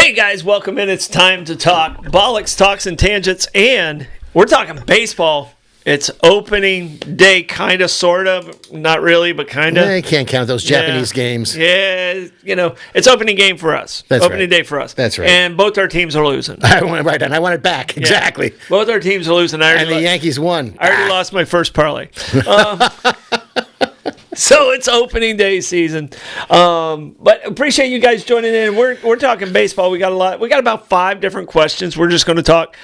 Hey guys, welcome in. It's time to talk Bollox, Talks, and Tangents, and we're talking baseball. It's opening day, kind of, sort of, not really, but kind of. Yeah, you can't count those Japanese games. Yeah, it's opening game for us. That's opening right. day for us. That's right. And both our teams are losing. I want it back. Exactly. Yeah. Both our teams are losing. And the Yankees won. I already lost my first parlay. So it's opening day season, but appreciate you guys joining in. We're talking baseball. We got about 5 different questions. We're just going to talk.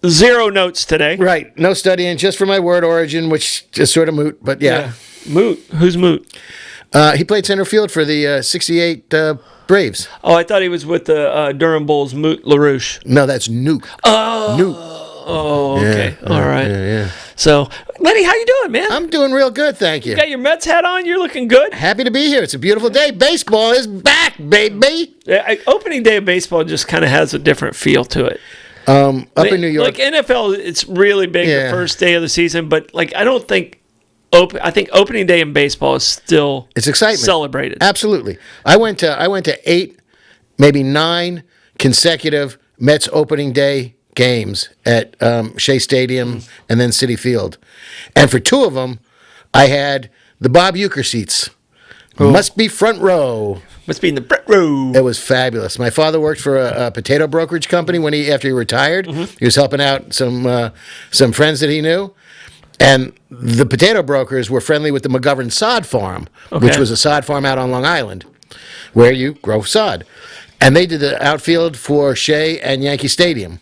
0 notes today. Right. No studying, just for my word origin, which is sort of moot, but yeah. Moot. Who's Moot? He played center field for the 68 Braves. Oh, I thought he was with the Durham Bulls, Moot LaRouche. No, that's Nuke. Oh. Nuke. Oh, okay. All right. Yeah. So, Lenny, how you doing, man? I'm doing real good, thank you. You got your Mets hat on? You're looking good. Happy to be here. It's a beautiful day. Baseball is back, baby. Opening day of baseball just kind of has a different feel to it. Up in New York. Like NFL, it's really big the first day of the season, but I think opening day in baseball is still it's excitement celebrated. Absolutely. I went to 8, maybe 9 consecutive Mets opening day games at Shea Stadium and then Citi Field, and for 2 of them, I had the Bob Uecker seats. Cool. Must be front row. Must be in the Brett row. It was fabulous. My father worked for a potato brokerage company after he retired. Mm-hmm. He was helping out some friends that he knew. And the potato brokers were friendly with the McGovern sod farm, which was a sod farm out on Long Island, where you grow sod. And they did the outfield for Shea and Yankee Stadium.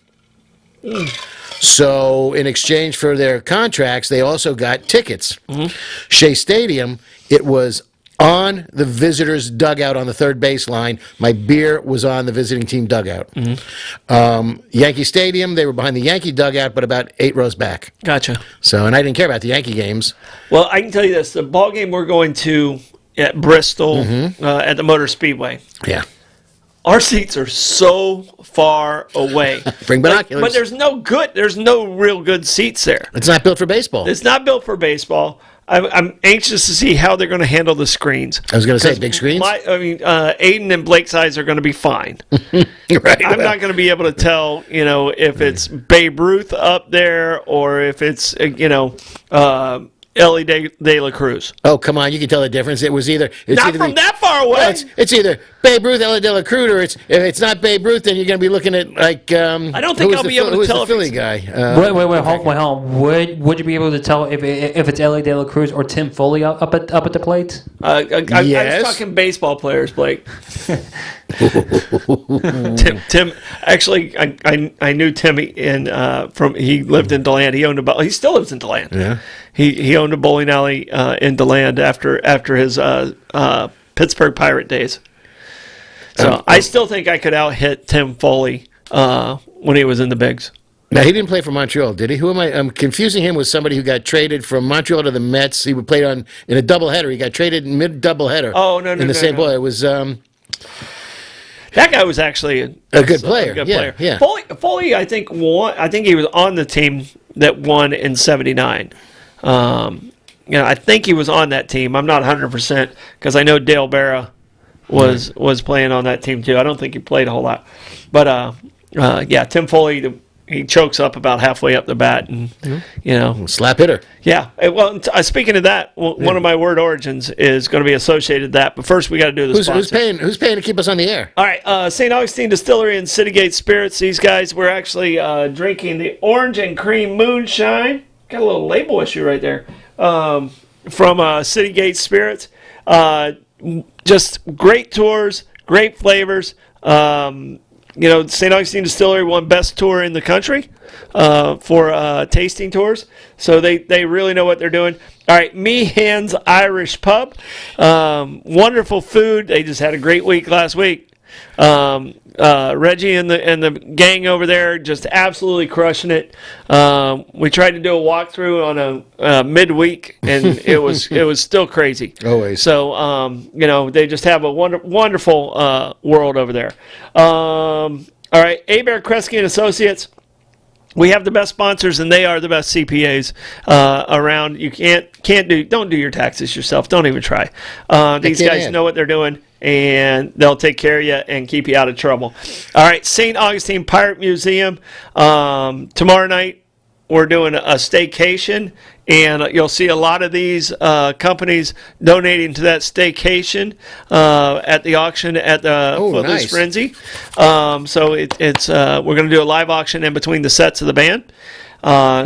So in exchange for their contracts, they also got tickets. Mm-hmm. Shea Stadium, it was on the visitors' dugout on the third baseline. My beer was on the visiting team dugout. Mm-hmm. Yankee Stadium, they were behind the Yankee dugout, but about 8 rows back. Gotcha. So, and I didn't care about the Yankee games. Well, I can tell you this. The ball game we're going to at Bristol at the Motor Speedway. Yeah. Our seats are so far away. Bring binoculars. But there's no real good seats there. It's not built for baseball. It's not built for baseball. I'm anxious to see how they're going to handle the screens. I was going to say, big screens? Aiden and Blake's eyes are going to be fine. Right. I'm not going to be able to tell, if it's Babe Ruth up there or if it's, Ellie De La Cruz. Oh, come on. You can tell the difference. It's not either from that far away. Well, it's either Babe Ruth, Ellie De La Cruz, or if it's not Babe Ruth, then you're going to be looking at, like... I don't think I'll be able to tell if it's the Philly guy. Wait, hold on. Would you be able to tell if it's Ellie De La Cruz or Tim Foley up at the plate? I was talking baseball players, Blake. Tim. Actually, I knew Timmy he lived in DeLand. He still lives in DeLand. Yeah. He owned a bowling alley in DeLand after his Pittsburgh Pirate days. So I still think I could out-hit Tim Foley when he was in the bigs. Now, he didn't play for Montreal, did he? Who am I? I'm confusing him with somebody who got traded from Montreal to the Mets. He played in a doubleheader. He got traded in mid-doubleheader. Oh, no. In the same ball. It was... that guy was actually a good player. Yeah. Foley, I think won. I think he was on the team that won in '79. I think he was on that team. I'm not 100% because I know Dale Barra was playing on that team too. I don't think he played a whole lot, but Tim Foley. He chokes up about halfway up the bat, and slap hitter. Yeah. Well, speaking of that, one of my word origins is going to be associated with that. But first, we got to do the sponsor. Who's paying to keep us on the air? All right, St. Augustine Distillery and Citygate Spirits. These guys were actually drinking the orange and cream moonshine. Got a little label issue right there from Citygate Spirits. Just great tours, great flavors. St. Augustine Distillery won best tour in the country for tasting tours. So they really know what they're doing. All right, Meehan's Irish Pub. Wonderful food. They just had a great week last week. Reggie and the gang over there just absolutely crushing it. We tried to do a walkthrough on a midweek, and it was still crazy. Always. So they just have a wonderful world over there. All right, Abare, Kresge and Associates. We have the best sponsors, and they are the best CPAs around. You don't do your taxes yourself. Don't even try. These guys know what they're doing. and they'll take care of you and keep you out of trouble. All right, St. Augustine Pirate Museum. Tomorrow night, we're doing a staycation, and you'll see a lot of these companies donating to that staycation at the auction at the Footloose nice. Frenzy. So it's we're going to do a live auction in between the sets of the band.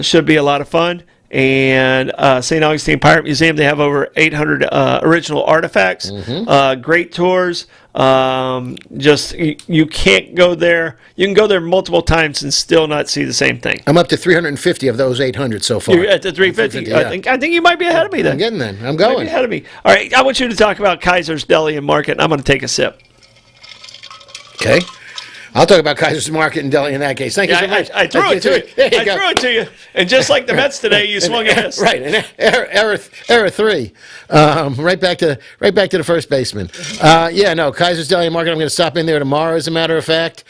Should be a lot of fun. And St. Augustine Pirate Museum, they have over 800 original artifacts. Great tours. Just you can't go there. You can go there multiple times and still not see the same thing. I'm up to 350 of those 800 so far. You're at the 350. Yeah. I think you might be ahead of me then. I'm getting there. I'm You might going. be ahead of me. All right, I want you to talk about Kaiser's Deli and Market, and I'm going to take a sip. Okay. I'll talk about Kaiser's Market and Deli in that case. Thank you so much. I threw it to you. There you I go. threw it to you. And just like the Mets today, you swung a miss. Right, and error 3, right back to the first baseman. Kaiser's Deli and Market. I'm going to stop in there tomorrow, as a matter of fact.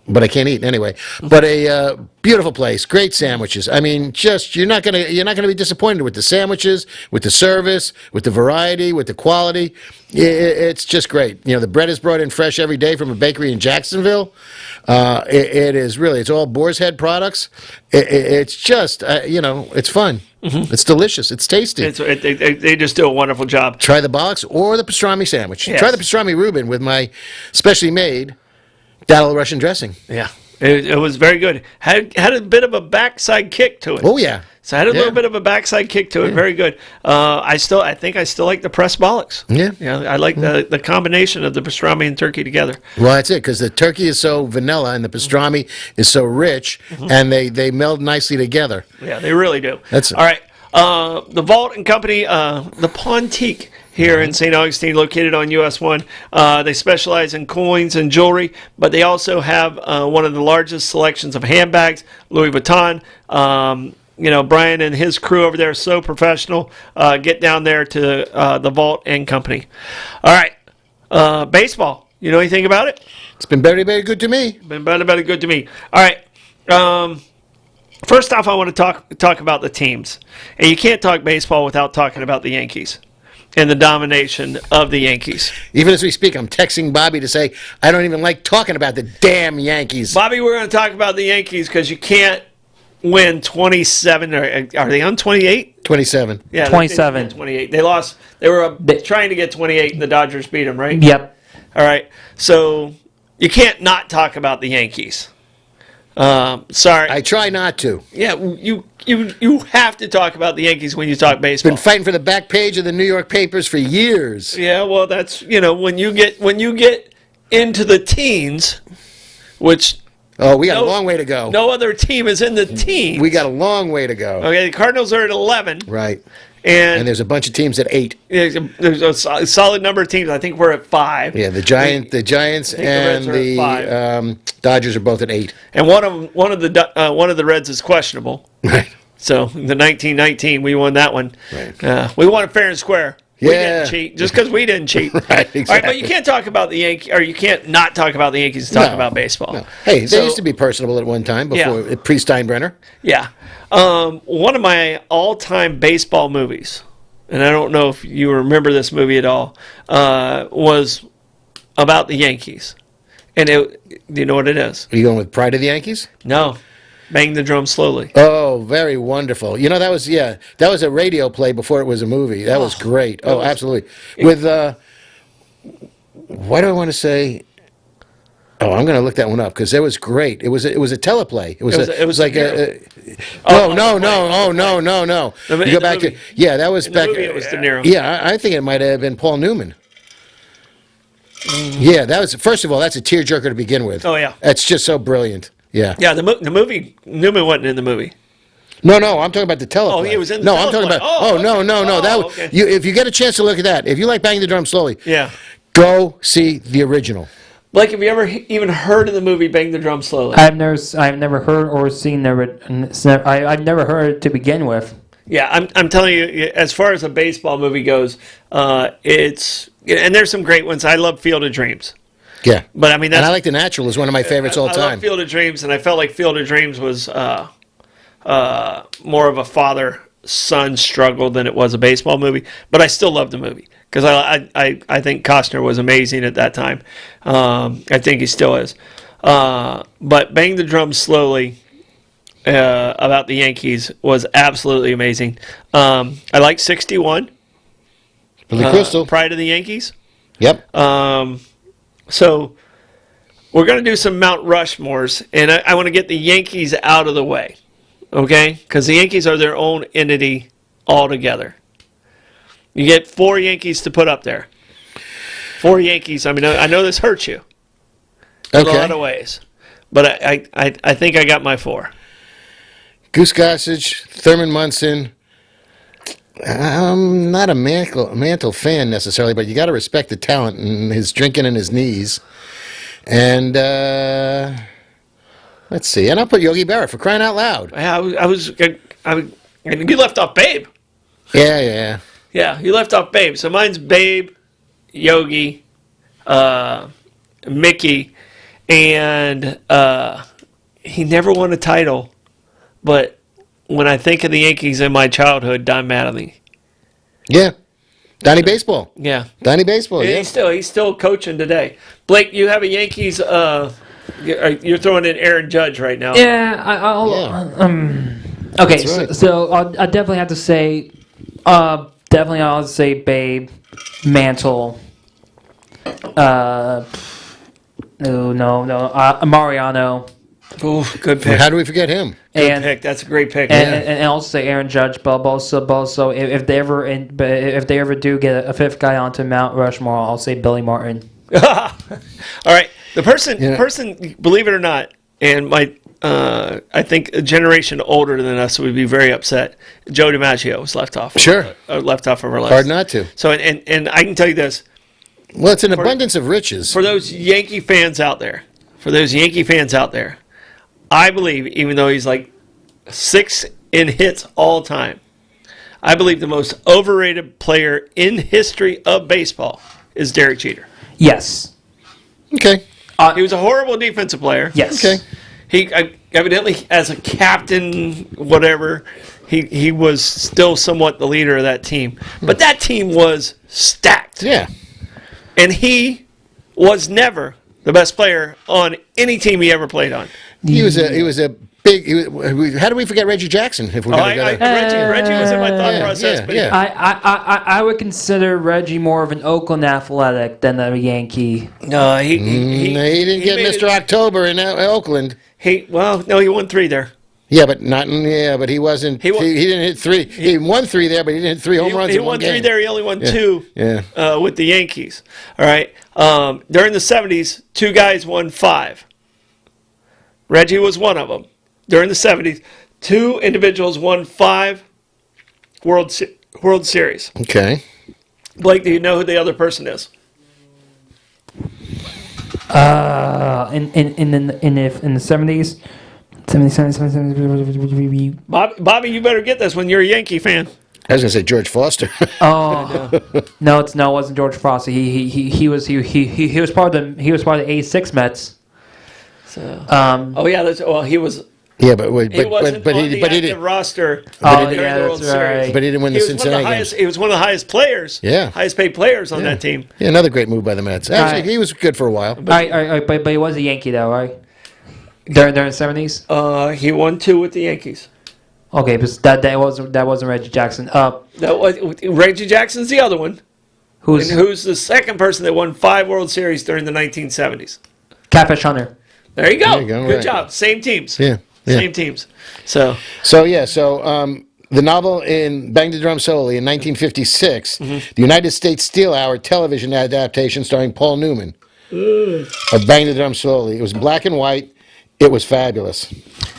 But I can't eat anyway. But a beautiful place, great sandwiches. I mean, just you're not gonna be disappointed with the sandwiches, with the service, with the variety, with the quality. It's just great. The bread is brought in fresh every day from a bakery in Jacksonville. It is really, it's all Boar's Head products. It's just it's fun. It's delicious. It's tasty. They just do a wonderful job. Try the Bollox or the pastrami sandwich. Yes. Try the pastrami Reuben with my specially made Dali Russian dressing. Yeah, it was very good. Had a bit of a backside kick to it. Oh yeah. So I had a little bit of a backside kick to it. Very good. I think I still like the pressed Bollocks. Yeah. I like the combination of the pastrami and turkey together. Well, that's it, because the turkey is so vanilla and the pastrami is so rich, and they meld nicely together. Yeah, they really do. That's it. All right. The Vault and Company, the Pontique here in St. Augustine, located on US 1. They specialize in coins and jewelry, but they also have one of the largest selections of handbags, Louis Vuitton. Brian and his crew over there are so professional. Get down there to the Vault and Company. All right. Baseball. You know anything about it? It's been very, very good to me. Been very good to me. All right. First off, I want to talk about the teams. And you can't talk baseball without talking about the Yankees and the domination of the Yankees. Even as we speak, I'm texting Bobby to say, I don't even like talking about the damn Yankees. Bobby, we're going to talk about the Yankees because you can't win 27. Are they on 28? 27. Yeah, 27. 28. They lost. They were trying to get 28, and the Dodgers beat them, right? Yep. All right. So you can't not talk about the Yankees. Sorry. I try not to. Yeah, you have to talk about the Yankees when you talk baseball. Been fighting for the back page of the New York papers for years. Yeah, well, that's when you get into the teens, which We got a long way to go. no other team is in the teens. We got a long way to go. Okay, the Cardinals are at 11, Right. and And there's a bunch of teams at 8. there's a solid number of teams. I think we're at 5. Yeah, the Giants the Reds and are at the Dodgers are both at 8. And one of the Reds is questionable. Right. So the 1919, we won that one. Right. We won it fair and square. We Yeah. didn't cheat just because we didn't cheat. Right, All right, but exactly. you can't talk about the Yankees, or you can't not talk about the Yankees and talk No, about baseball. No. Hey, they So- used to be personable at one time before pre-Steinbrenner. Yeah. One of my all-time baseball movies, and I don't know if you remember this movie at all, was about the Yankees. And do you know what it is? Are you going with Pride of the Yankees? No. Bang the Drum Slowly. Oh, very wonderful. That was a radio play before it was a movie. That was great. Oh, absolutely. With why do I want to say? Oh, I'm going to look that one up because it was great. It was a teleplay. It was like De no. The You go back to movie. that was In the back. movie, it was De Niro. Yeah, I think it might have been Paul Newman. Yeah, that was first of all, that's a tearjerker to begin with. Oh, yeah. That's just so brilliant. Yeah. Yeah, the movie, Newman wasn't in the movie. No, I'm talking about the teleplay. Oh, he was in the No, I'm talking teleplay. about. Oh, no. okay. That Oh, okay. if you get a chance to look at that, if you like Bang the Drum Slowly, Yeah. go see the original. Blake, have you ever even heard of the movie Bang the Drum Slowly? I've never heard or seen I've never heard it to begin with. Yeah, I'm telling you, as far as a baseball movie goes, it's and there's some great ones. I love Field of Dreams, Yeah, but I mean and that's I like The Natural is one of my favorites all I time. love Field of Dreams, and I felt like Field of Dreams was more of a father-son struggle than it was a baseball movie. But I still love the movie because I think Costner was amazing at that time. I think he still is. But Bang the Drum Slowly about the Yankees was absolutely amazing. I like 61. Billy Crystal. Pride of the Yankees. Yep. So we're going to do some Mount Rushmores, and I want to get the Yankees out of the way, okay? Because the Yankees are their own entity altogether. You get 4 Yankees to put up there. 4 Yankees. I mean, I know this hurts you in a lot of ways, but I think I got my 4. Goose Gossage, Thurman Munson. I'm not a Mantle fan necessarily, but you got to respect the talent and his drinking and his knees. And let's see. And I'll put Yogi Berra for crying out loud. You left off Babe. Yeah. Yeah, you left off Babe. So mine's Babe, Yogi, Mickey, and he never won a title. But when I think of the Yankees in my childhood, Don Mattingly. Yeah. Donnie Baseball. Yeah. Donnie Baseball, yeah. He's still coaching today. Blake, you have a Yankees. You're throwing in Aaron Judge right now. Yeah, okay, right. so I'll definitely have to say, I'll say Babe, Mantle. Mariano. Ooh, good pick. How do we forget him? Good pick. That's a great pick. And also say Aaron Judge, but also if they ever do get a 5th guy onto Mount Rushmore, I'll say Billy Martin. All right, the person, believe it or not, and I think a generation older than us would be very upset. Joe DiMaggio was left off. Sure, left off of our list. Hard not to. So and I can tell you this. Well, it's an abundance of riches. For those Yankee fans out there, I believe, even though he's like 6 in hits all time, I believe the most overrated player in history of baseball is Derek Jeter. Yes. Okay. He was a horrible defensive player. Yes. Okay. He evidently, as a captain, whatever, he was still somewhat the leader of that team. But that team was stacked. Yeah. And he was never the best player on any team he ever played on. He was a big. How do we forget Reggie Jackson? If we're going to Reggie was in my thought process. I would consider Reggie more of an Oakland Athletic than a Yankee. No, he didn't get Mr. October in Oakland. He won 3 there. Yeah, but but he wasn't. He didn't hit 3. He won 3 there, but he didn't hit 3 home runs. He in won one game. 3 there. He only won 2. Yeah. With the Yankees. All right. During the 70s, 2 guys won 5. Reggie was one of them. During the 70s, 2 individuals won 5 World Series. Okay. Blake, do you know who the other person is? In the 70s. Bobby, you better get this when you're a Yankee fan. I was going to say George Foster. Oh no, it wasn't George Foster. He was part of the '86 Mets. So, he was. Yeah, but he didn't roster. During the World Series. But he didn't win the Cincinnati games. He was one of the highest players. Yeah, highest paid players on that team. Yeah, another great move by the Mets. Actually, he was good for a while. But he was a Yankee though, right? During the 70s. He won 2 with the Yankees. Okay, but that wasn't Reggie Jackson. That was Reggie Jackson's the other one. Who's the second person that won 5 World Series during the 1970s? Catfish Hunter. There you go. Good right. job. Same teams. Yeah. Same teams. So the novel in Bang the Drum Slowly in 1956, the United States Steel Hour television adaptation starring Paul Newman of Bang the Drum Slowly. It was black and white. It was fabulous.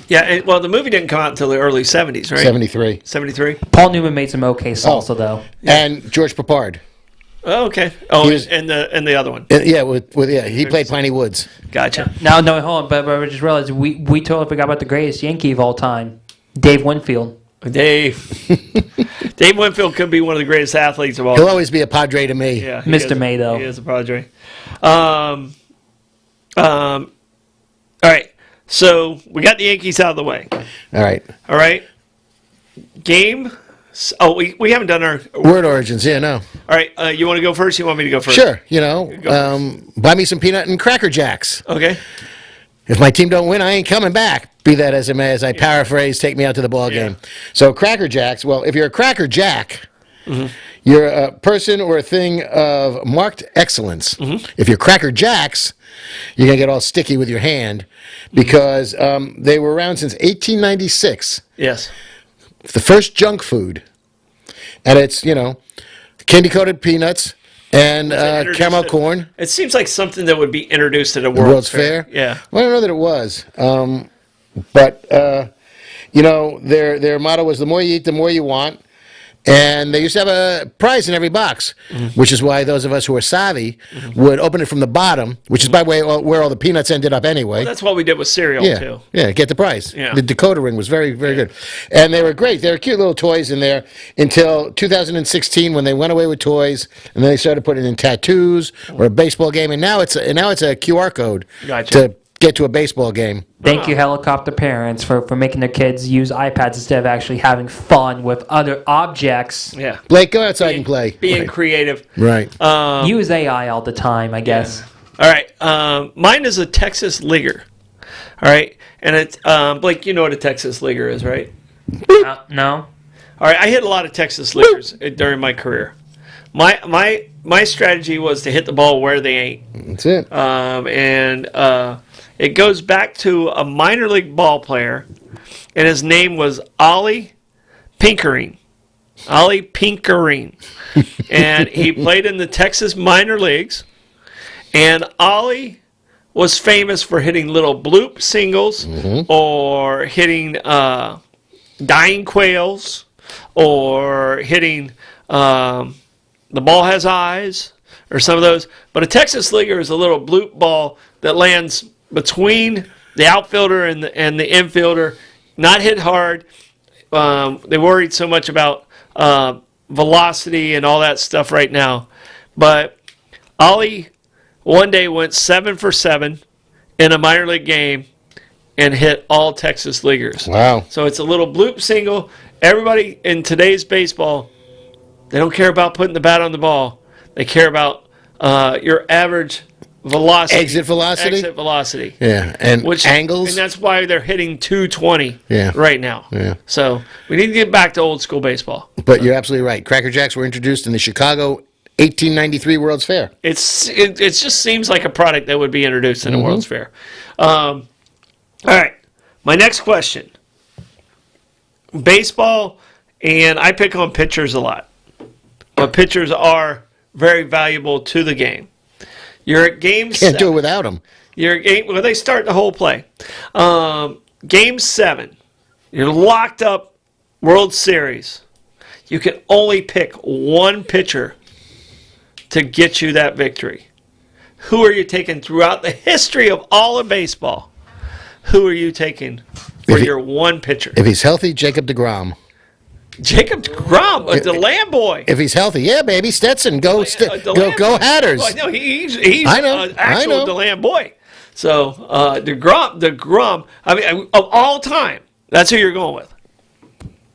Yeah, the movie didn't come out until the early 70s, right? 73. 73? Paul Newman made some okay salsa, though. And George Papard. Oh, okay. Oh, and the other one. He played Piney Woods. Gotcha. No, hold on, but I just realized we totally forgot about the greatest Yankee of all time, Dave Winfield. Dave Winfield could be one of the greatest athletes of all He'll time. always be a Padre to me. Yeah, Mr. May, though. He is a Padre. All right. So we got the Yankees out of the way. All right. Game We haven't done our Word origins, yeah, no. All right, you want to go first? You want me to go first? Sure, buy me some peanut and Cracker Jacks. Okay. If my team don't win, I ain't coming back. Be that as it may, as I paraphrase, take me out to the ball game. So Cracker Jacks, well, if you're a Cracker Jack, you're a person or a thing of marked excellence. If you're Cracker Jacks, you're going to get all sticky with your hand because they were around since 1896. Yes. The first junk food. And it's, candy-coated peanuts and caramel corn. It seems like something that would be introduced at a World's Fair. Yeah. Well, I don't know that it was. But their motto was the more you eat, the more you want. And they used to have a prize in every box, which is why those of us who are savvy would open it from the bottom, which is, by the way, where all the peanuts ended up anyway. Well, that's what we did with cereal, too. Yeah, get the prize. Yeah. The decoder ring was very, very good. And they were great. They were cute little toys in there until 2016 when they went away with toys, and then they started putting in tattoos or a baseball game, and now it's a QR code to get to a baseball game. Thank you, helicopter parents, for making their kids use iPads instead of actually having fun with other objects. Yeah. Blake, go outside and play. Being creative. Right. Use AI all the time, I guess. All right. Mine is a Texas Leaguer. All right. And it's, Blake, you know what a Texas Leaguer is, right? No. All right. I hit a lot of Texas Leaguers during my career. My strategy was to hit the ball where they ain't. That's it. It goes back to a minor league ball player, and his name was Ollie Pinkering. Ollie Pinkering. And he played in the Texas minor leagues. And Ollie was famous for hitting little bloop singles or hitting dying quails or hitting the ball has eyes or some of those. But a Texas Leaguer is a little bloop ball that lands between the outfielder and the infielder, not hit hard. They worried so much about velocity and all that stuff right now. But Ollie one day went 7 for 7 in a minor league game and hit all Texas Leaguers. Wow. So it's a little bloop single. Everybody in today's baseball, they don't care about putting the bat on the ball. They care about your average velocity. Exit velocity? Yeah, and angles. And that's why they're hitting 220 right now. Yeah. So we need to get back to old school baseball. But you're absolutely right. Cracker Jacks were introduced in the Chicago 1893 World's Fair. It just seems like a product that would be introduced in a World's Fair. All right. My next question. Baseball, and I pick on pitchers a lot. But pitchers are very valuable to the game. You're at game 7. Can't do it without them. You're at game, well, they start the whole play. Game 7. You're locked up World Series. You can only pick one pitcher to get you that victory. Who are you taking throughout the history of all of baseball? Who are you taking for your one pitcher? If he's healthy, Jacob deGrom. Jacob deGrom, the Lamb boy. If he's healthy, yeah, baby, Stetson, go Hatters. Well, no, he's I know, actual DeLamb boy. So deGrom. I mean, of all time, that's who you're going with.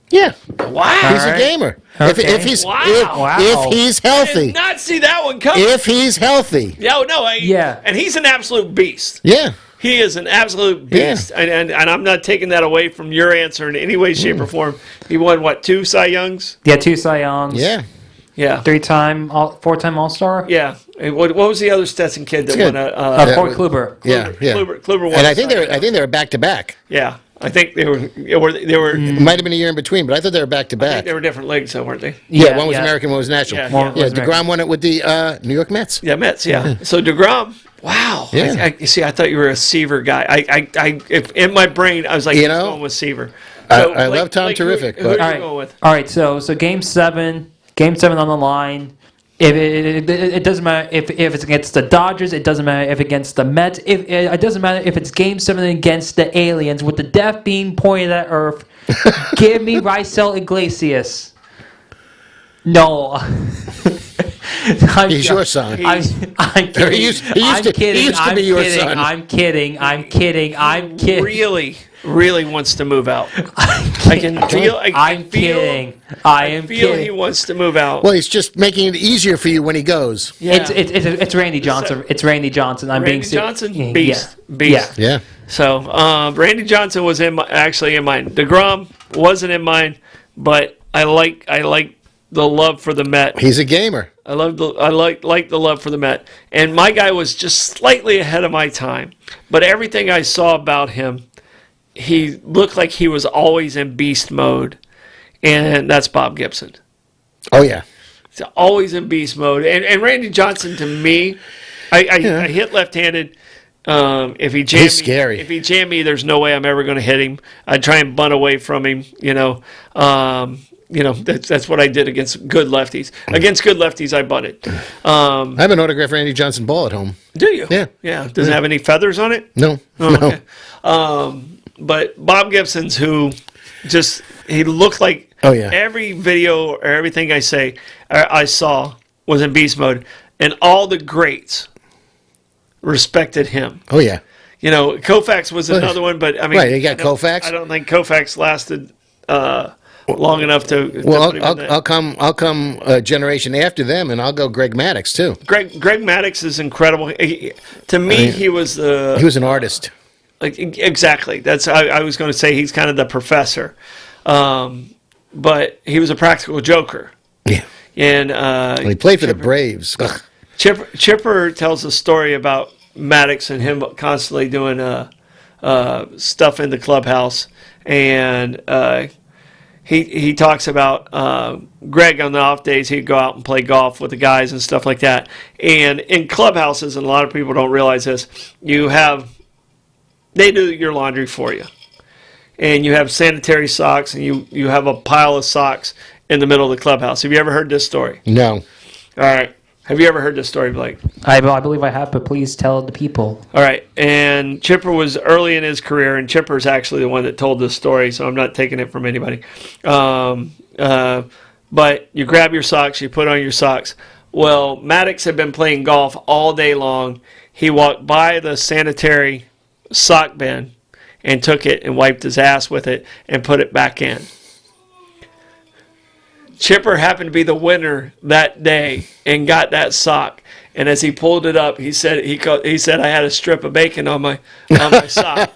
Yeah. Wow. He's a gamer. Okay. If he's Wow. if he's I healthy. did not see that one coming. If he's healthy. Yeah. And he's an absolute beast. Yeah. He is an absolute beast, and I'm not taking that away from your answer in any way, shape, or form. He won, 2 Cy Youngs? Yeah, 2 Cy Youngs. Yeah. Yeah. 4-time All-Star? Yeah. And what was the other Stetson kid that won Corey Kluber. Yeah. Kluber won. And I think they were back to back. Yeah. I think they were. It might have been a year in between, but I thought they were back to I back. think they were different leagues, though, weren't they? Yeah, one was American, one was national. Yeah. DeGrom won it with the New York Mets. Yeah, Mets. Yeah. So DeGrom. Wow. Yeah. You see, I thought you were a Seaver guy. If in my brain, I was like, going with Seaver. I love Tom Terrific. Who are you going with? All right. So Game 7 on the line. If it doesn't matter if it's against the Dodgers, it doesn't matter if against the Mets. It doesn't matter if it's Game 7 against the aliens with the death beam pointed at Earth. Give me Raisel Iglesias. No. He's your son. I'm kidding. He used to be your son. I'm kidding. Really wants to move out. I can feel. I'm kidding. I am feel kidding. he wants to move out. Well, he's just making it easier for you when he goes. Yeah. It's Randy Johnson. It's Randy Johnson. I'm being Randy Johnson, yeah. beast. Yeah. So Randy Johnson was actually in mine. DeGrom wasn't in mine, but I like the love for the Met. He's a gamer. I like the love for the Met, and my guy was just slightly ahead of my time. But everything I saw about him, he looked like he was always in beast mode, and that's Bob Gibson. Oh, yeah. He's always in beast mode, and Randy Johnson to me, I hit left-handed. If he jammed He's scary. If he jammed me, there's no way I'm ever going to hit him. I'd try and bunt away from him. That's what I did against good lefties. Against good lefties, I bunted. I have an autographed Randy Johnson ball at home. Do you? Yeah. Yeah. Does it have any feathers on it? No. Oh, no. Okay. But Bob Gibson's he looked like every video or everything I saw was in beast mode, and all the greats respected him. Oh, yeah. Koufax was another one, but I mean, right, you got Koufax. I don't think Koufax lasted long enough to. Well, I'll come a generation after them, and I'll go Greg Maddux too. Greg Maddux is incredible. To me, he was an artist. Exactly. That's I was going to say he's kind of the professor, but he was a practical joker. Yeah. And he played for the Braves. Chipper tells a story about Maddux and him constantly doing stuff in the clubhouse, and he talks about Greg on the off days. He'd go out and play golf with the guys and stuff like that. And in clubhouses, and a lot of people don't realize this, they do your laundry for you, and you have sanitary socks, and you have a pile of socks in the middle of the clubhouse. Have you ever heard this story? No. All right. Have you ever heard this story, Blake? I believe I have, but please tell the people. All right. And Chipper was early in his career, and Chipper's actually the one that told this story, so I'm not taking it from anybody. But you grab your socks, you put on your socks. Well, Maddux had been playing golf all day long. He walked by the sanitary sock bin and took it and wiped his ass with it and put it back in. Chipper happened to be the winner that day and got that sock. And as he pulled it up, he said I had a strip of bacon on my sock.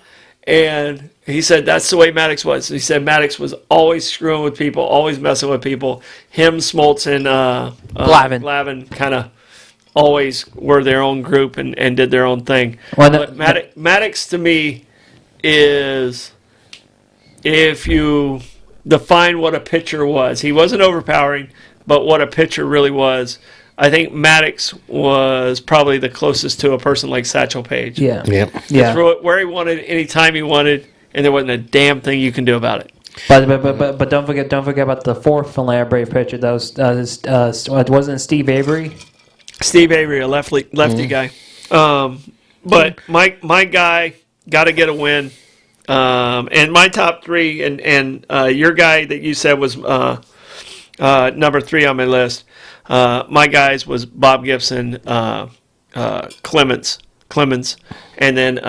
And he said that's the way Maddux was. He said Maddux was always screwing with people, always messing with people. Him, Smoltz, and Glavin kind of always were their own group and did their own thing. But Maddux to me is, if you define what a pitcher was, he wasn't overpowering, but what a pitcher really was, I think Maddux was probably the closest to a person like Satchel Paige. Yeah. Yeah. Throw it where he wanted, anytime he wanted, and there wasn't a damn thing you can do about it. But don't forget about the fourth Abare pitcher. That was wasn't Steve Avery. Steve Avery, a lefty guy. But my guy got to get a win. And my top three, and your guy that you said was number 3 on my list. My guys was Bob Gibson, Clemens, and then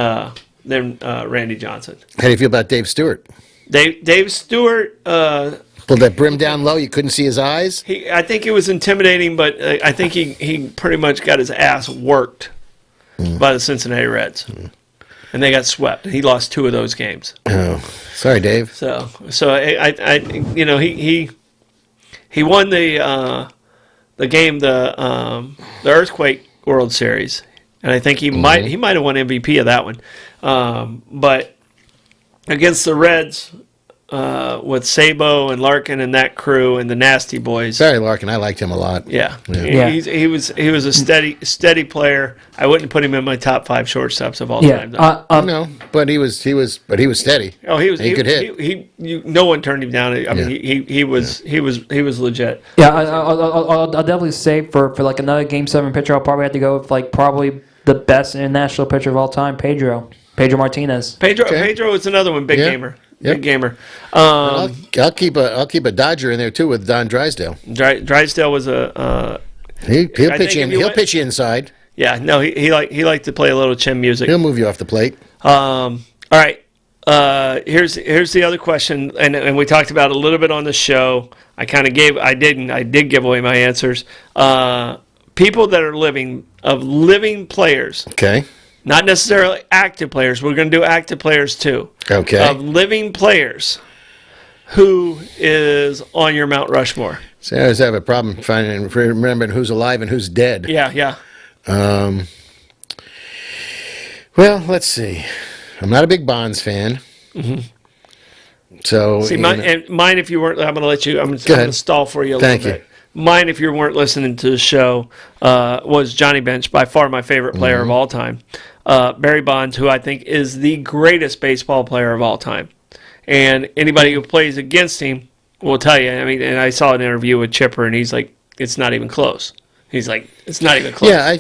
Randy Johnson. How do you feel about Dave Stewart? Dave Stewart. Pulled that brim down low. You couldn't see his eyes. I think it was intimidating, but I think he pretty much got his ass worked by the Cincinnati Reds. And they got swept. He lost 2 of those games. Oh, sorry, Dave. So he won the game, the Earthquake World Series, and I think he might have won MVP of that one. But against the Reds, with Sabo and Larkin and that crew and the Nasty Boys. Sorry, Larkin. I liked him a lot. Yeah. He was a steady player. I wouldn't put him in my top 5 shortstops of all time. No, but he was steady. Oh, he could hit. No one turned him down. I mean, he was legit. Yeah, I'll definitely say for like another Game 7 pitcher, I'll probably have to go with like probably the best international pitcher of all time, Pedro Martinez. Pedro is another one, big gamer. Yep. Big gamer. I'll keep a Dodger in there too with Don Drysdale. Drysdale was he'll pitch in. He'll pitch you inside. Yeah, no, he liked to play a little chin music. He'll move you off the plate. All right, Here's the other question, and we talked about it a little bit on the show. I did give away my answers. People that are living players. Okay. Not necessarily active players. We're going to do active players too. Okay. Of living players, who is on your Mount Rushmore? So I always have a problem remembering who's alive and who's dead. Yeah. Well, let's see. I'm not a big Bonds fan. Mm-hmm. So see, mine. If you weren't, I'm going to let you. I'm going to stall for you a little bit. Mine, if you weren't listening to the show, was Johnny Bench, by far my favorite player of all time. Barry Bonds, who I think is the greatest baseball player of all time. And anybody who plays against him will tell you. I mean, and I saw an interview with Chipper, and he's like, it's not even close. He's like, it's not even close. Yeah,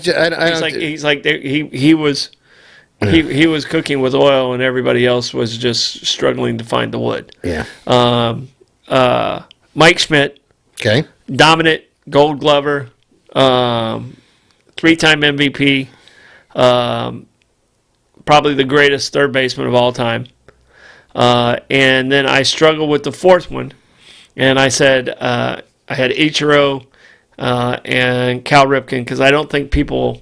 he was cooking with oil, and everybody else was just struggling to find the wood. Yeah. Mike Schmidt. Okay. Dominant Gold Glover, 3-time MVP, probably the greatest third baseman of all time. And then I struggled with the fourth one, and I said I had Ichiro and Cal Ripken, because I don't think people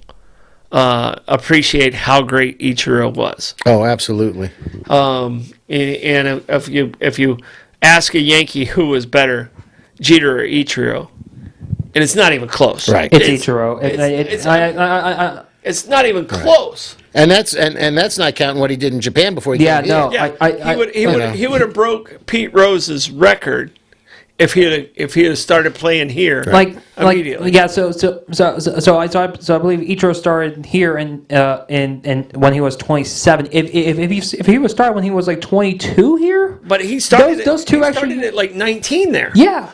appreciate how great Ichiro was. Oh, absolutely. And if you ask a Yankee who was better, Jeter or Ichiro, and it's not even close. Right. It's Ichiro. It's not even close. And that's not counting what he did in Japan before he came here. Yeah, he would have broke Pete Rose's record if he had started playing here immediately. So I believe Ichiro started here in when he was 27. If he was started when he was like 22 here, but he started those two started at like 19 there. Yeah,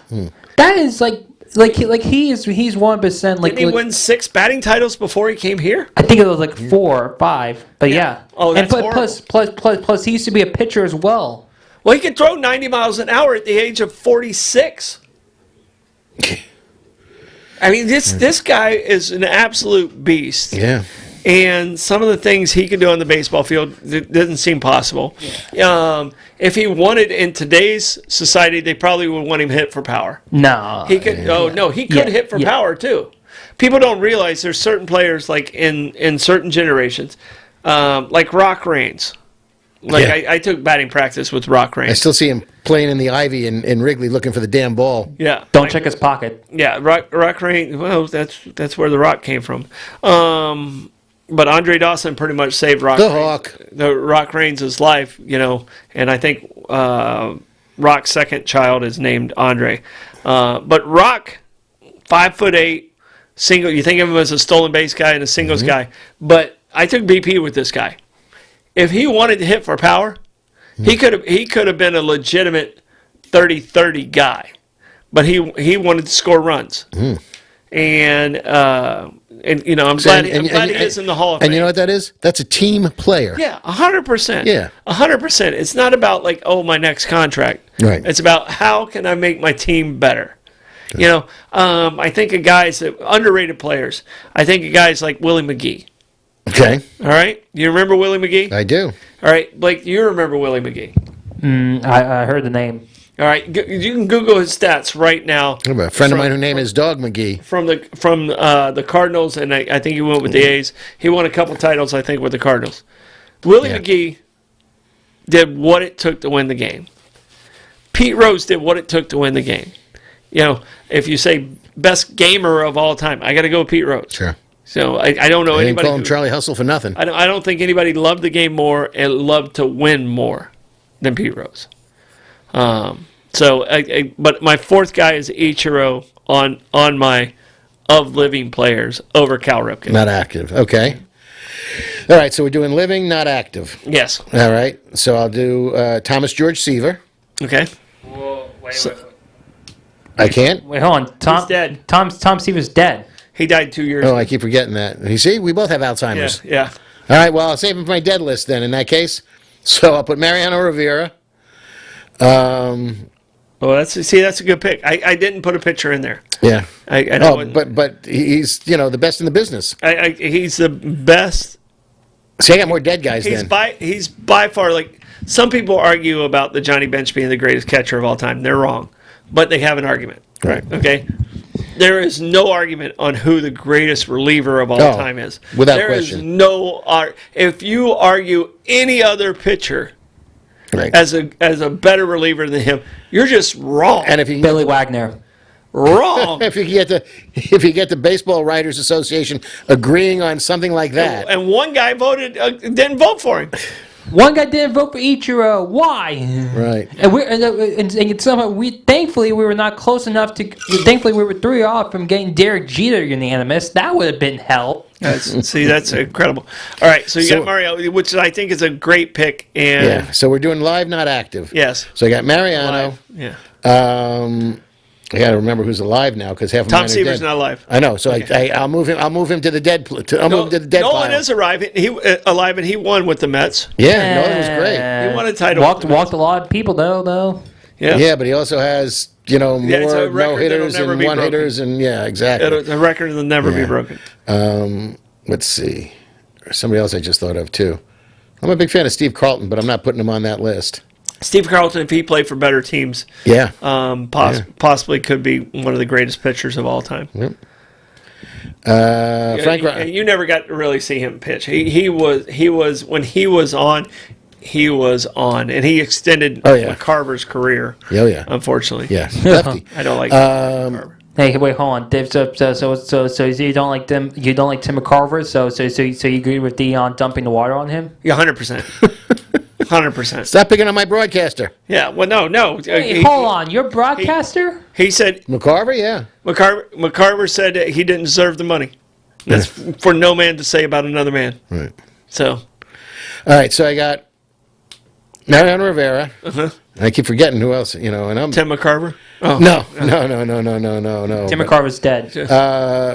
that is he's 1%. Didn't he win 6 batting titles before he came here? I think it was like 4 or 5. But yeah. Oh, that's horrible. Plus he used to be a pitcher as well. Well, he could throw 90 miles an hour at the age of 46. I mean, this guy is an absolute beast. Yeah. And some of the things he could do on the baseball field didn't seem possible. Yeah. If he wanted in today's society, they probably would want him hit for power. No. He could. Yeah. Oh no, he could hit for power too. People don't realize there's certain players like in certain generations, like Rock Raines. I took batting practice with Rock Raines. I still see him playing in the ivy in Wrigley looking for the damn ball. Yeah. Don't check his pocket. Yeah, Rock Raines. Well, that's where the rock came from. But Andre Dawson pretty much saved Rock Raines' life, and I think Rock's second child is named Andre. But Rock, 5'8", single. You think of him as a stolen base guy and a singles guy, but I took BP with this guy. If he wanted to hit for power, he could have been a legitimate 30-30 guy, but he wanted to score runs, and I'm glad he is in the Hall of Fame. And you know what that is? That's a team player. Yeah, 100%. Yeah, 100%. It's not about my next contract. Right. It's about how can I make my team better. Okay. I think of guys underrated players. I think of guys like Willie McGee. Okay. All right. You remember Willie McGee? I do. All right, Blake, you remember Willie McGee? I heard the name. All right, you can Google his stats right now. I have a friend of mine who named his dog McGee. From the Cardinals, and I think he went with the A's. He won a couple titles, I think, with the Cardinals. Willie McGee did what it took to win the game. Pete Rose did what it took to win the game. If you say best gamer of all time, I got to go with Pete Rose. Sure. So I don't know anybody. Call him Charlie Hustle for nothing. I don't think anybody loved the game more and loved to win more than Pete Rose. But my fourth guy is Ichiro on my of living players over Cal Ripken. Not active. Okay. All right. So we're doing living, not active. Yes. All right. So I'll do Thomas George Seaver. Okay. Whoa, wait. I can't. Wait, hold on. He's dead. Tom Seaver's dead. He died 2 years ago. Oh, I keep forgetting that. You see, we both have Alzheimer's. Yeah. All right, well, I'll save him for my dead list then in that case. So I'll put Mariano Rivera. Well, that's a good pick. I didn't put a picture in there. Yeah. I know but he's the best in the business. He's the best See, I got more dead guys He's then. he's by far, like, some people argue about the Johnny Bench being the greatest catcher of all time. They're wrong, but they have an argument. Right. Okay. There is no argument on who the greatest reliever of all time is. Without there question. There is no if you argue any other pitcher Right. as a better reliever than him, you're just wrong. And if you Billy Wagner. Wrong. if you get the Baseball Writers Association agreeing on something like that, And one guy didn't vote for him. One guy didn't vote for Ichiro. Why? right? And somehow thankfully we were not close enough to. Thankfully we were 3 off from getting Derek Jeter unanimous. That would have been hell. See, that's incredible. All right, so you got Mario, which I think is a great pick. And Yeah. So we're doing live, not active. Yes. So I got Mariano. Live. Yeah. I got to remember who's alive now because half of Tom mine are Seaver's dead. not alive. I know, so I'll move him. I'll move him to the dead. I'll move him to the dead Nolan pile. is alive. Alive, and he won with the Mets. Yeah, Nolan was great. He won a title. Walked a lot of people though. Yeah, but he also has it's more a record no hitters that'll never and be one broken. hitters and exactly. The record will never be broken. Let's see, there's somebody else I just thought of too. I'm a big fan of Steve Carlton, but I'm not putting him on that list. Steve Carlton, if he played for better teams, possibly could be one of the greatest pitchers of all time. Yep. You never got to really see him pitch. He was when he was on, and he extended McCarver's career. Oh yeah, unfortunately. Yeah, lefty. I don't like McCarver. Hey, wait, hold on, Dave. So you don't like them? You don't like Tim McCarver? So you agree with Dion dumping the water on him? Yeah, 100%. 100%. Stop picking on my broadcaster. Yeah, well, no. Hey, hold on, you're a broadcaster? He said McCarver, yeah. McCarver said that he didn't deserve the money. That's for no man to say about another man. Right. So. All right, so I got Mariano Rivera. I keep forgetting who else, and I'm Tim McCarver? Oh. No. Tim McCarver's dead.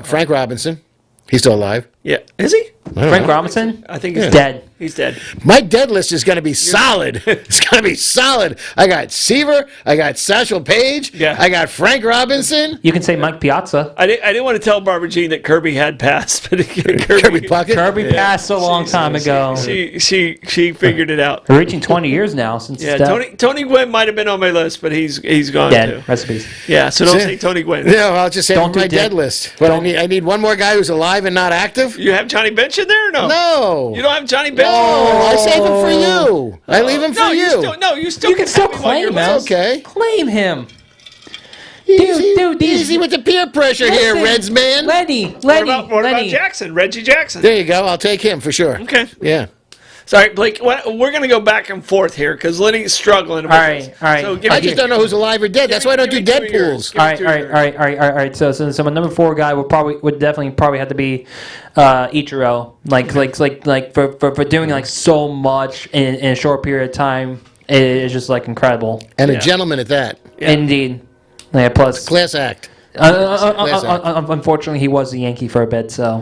Frank Robinson. He's still alive. Yeah. Is he? Frank Robinson? I think he's dead. He's dead. My dead list is going to be solid. It's going to be solid. I got Seaver. I got Satchel Paige. Yeah. I got Frank Robinson. You can say Mike Piazza. I didn't want to tell Barbara Jean that Kirby had passed, but Kirby Puckett. Kirby passed a long time ago. She figured it out. We're reaching 20 years now since his death. Tony Gwynn might have been on my list, but he's gone Dead. too. Recipes. Yeah, so don't say Tony Gwynn. No, I'll just say Don't do my dead dead. list. But I need one more guy who's alive and not active. You have Johnny Bench in there or no? No. You don't have Johnny Bench? Oh, I save him for you. I leave him for you. You still You can still have him on your claim him. list. Okay. Claim him. Easy with the peer pressure here, Reds man. Lenny. What about Jackson? Reggie Jackson. There you go. I'll take him for sure. Okay. Yeah. Sorry, Blake. We're going to go back and forth here because Lenny's struggling. All right. So I just don't know who's alive or dead. That's why I don't do dead pools. All right. So my number 4 guy would definitely have to be Ichiro. For doing like so much in a short period of time, it's just like incredible. And a gentleman at that. Yeah. Indeed. Yeah. Plus, Class act. unfortunately, he was a Yankee for a bit. So.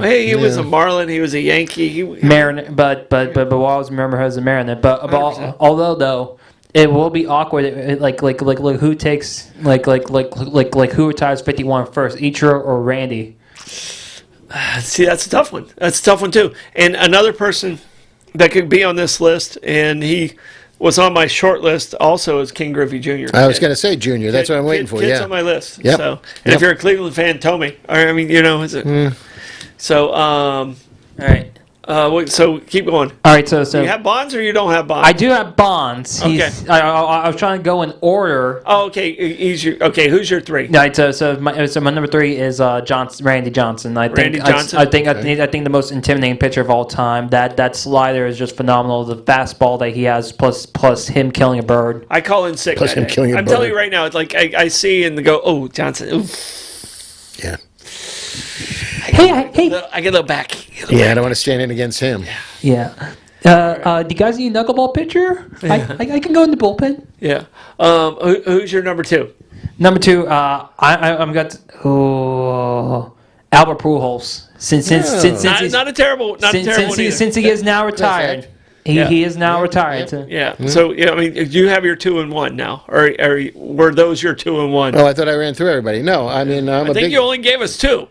Hey, he was a Marlin. He was a Yankee. Mariner, but we'll always remember her as a Mariner. But although though, it will be awkward. Like who takes who retires 51 first, Ichiro or Randy? See, that's a tough one. That's a tough one too. And another person that could be on this list, and he was on my short list also, is King Griffey Jr. I was going to say Junior. That's what I'm waiting for. Kid's Yeah. on my list. Yep. So, and if you're a Cleveland fan, tell me. I mean, is it? So, all right. So keep going. All right, so you have Bonds or you don't have Bonds? I do have Bonds. Okay. I was trying to go in order. Oh, okay. Who's your 3? All right, so my number 3 is Randy Johnson. I think the most intimidating pitcher of all time. That slider is just phenomenal. The fastball that he has, plus him killing a bird. I call in sick. Plus him killing a I'm bird. telling you right now, it's like I see and go, oh, Johnson. Ooh. Yeah. Hey. I get a little back. Yeah, I don't want to stand in against him. Yeah. Do you guys need a knuckleball pitcher? Yeah. I can go in the bullpen. Yeah. Who's your number 2? Number 2, I'm got Albert Pujols. Since Not a terrible one either. since he is now retired. He is now retired. Yeah. So I mean, you have your 2 and 1 now, or were those your 2 and 1? Oh, I thought I ran through everybody. No, I mean, I think you only gave us 2.